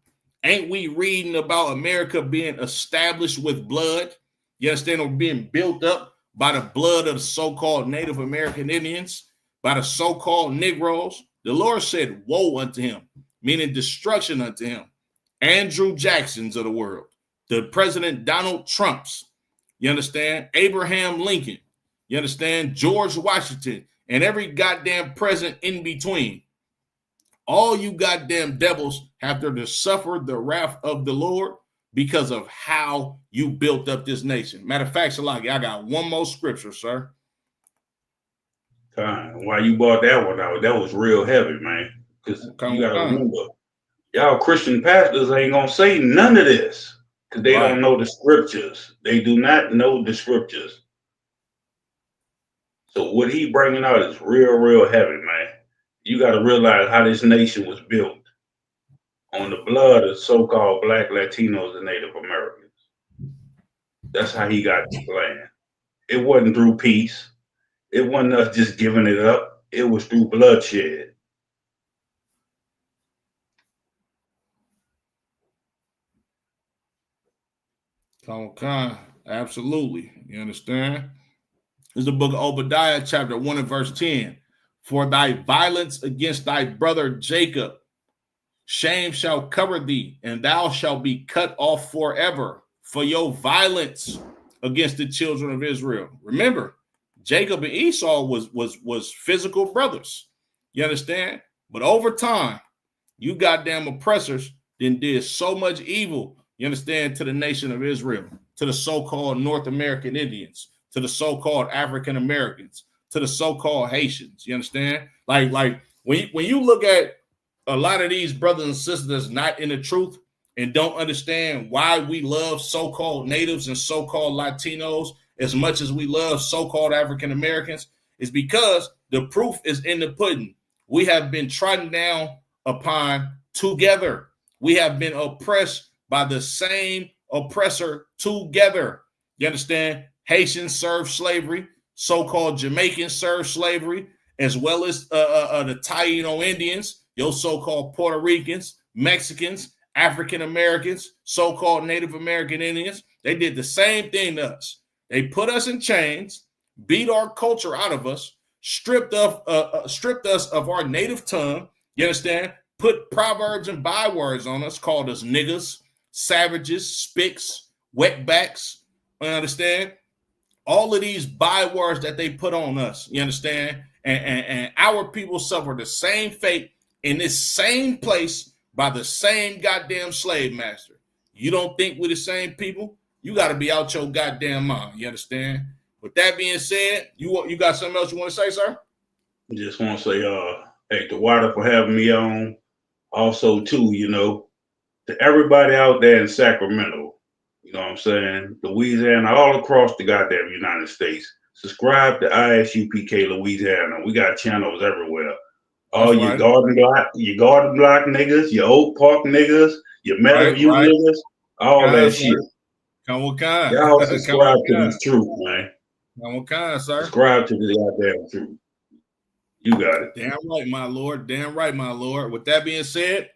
Ain't we reading about America being established with blood? You understand? Or being built up by the blood of the so-called Native American Indians, by the so-called Negroes. The Lord said, woe unto him, meaning destruction unto him. Andrew Jacksons of the world, the President Donald Trumps, you understand? Abraham Lincoln, you understand? George Washington, and every goddamn president in between. All you goddamn devils have to suffer the wrath of the Lord because of how you built up this nation. Matter of fact, Salaki, I got one more scripture, sir. Why you brought that one out? That was real heavy, man. Because you got to remember, y'all Christian pastors ain't going to say none of this because they don't know the scriptures. They do not know the scriptures. So what he bringing out is real, real heavy, man. You got to realize how this nation was built on the blood of so-called Black, Latinos, and Native Americans. That's how he got the land. It wasn't through peace. It wasn't us just giving it up. It was through bloodshed. Absolutely. You understand? This is the book of Obadiah, chapter 1 and verse 10. For thy violence against thy brother Jacob, shame shall cover thee, and thou shalt be cut off forever. For your violence against the children of Israel. Remember, Jacob and Esau was physical brothers. You understand? But over time, you goddamn oppressors then did so much evil, you understand, to the nation of Israel, to the so-called North American Indians, to the so-called African Americans, to the so-called Haitians. You understand? Like when you look at a lot of these brothers and sisters that's not in the truth and don't understand why we love so-called natives and so-called Latinos as much as we love so-called African Americans, is because the proof is in the pudding. We have been trodden down upon together. We have been oppressed by the same oppressor together. You understand? Haitians served slavery, so-called Jamaicans served slavery, as well as the Taino Indians, your so-called Puerto Ricans, Mexicans, African Americans, so-called Native American Indians. They did the same thing to us. They put us in chains, beat our culture out of us, stripped us of our native tongue. You understand? Put proverbs and bywords on us, called us niggas, savages, spicks, wetbacks. You understand? All of these bywords that they put on us. You understand? And our people suffer the same fate in this same place by the same goddamn slave master. You don't think we're the same people? You got to be out your goddamn mind. You understand? With that being said, you got something else you want to say, sir? Just want to say, hey, to Water for having me on. Also, too, to everybody out there in Sacramento, you know what I'm saying, Louisiana, all across the goddamn United States, subscribe to ISUPK Louisiana. We got channels everywhere. All your Garden Block niggas, your Oak Park niggas, your Meadowview niggas, all that shit. Come on, kind. Y'all subscribe to this truth, man. Come on, kind, sir. Subscribe to the goddamn truth. You got it. Damn right, my lord. Damn right, my lord. With that being said,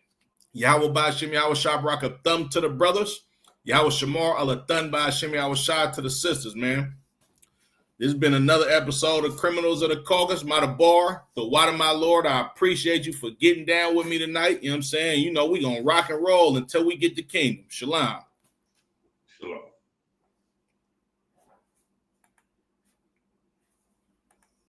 Yahweh Bashim Yahweh Shabrak a thumb to the brothers. Yahweh Shamar Allah Thun Bashim Yahweh Shah to the sisters, man. This has been another episode of Criminals of the Caucasus, my bar. The water, my lord. I appreciate you for getting down with me tonight. You know what I'm saying? You know, we gonna rock and roll until we get the kingdom. Shalom. Shalom.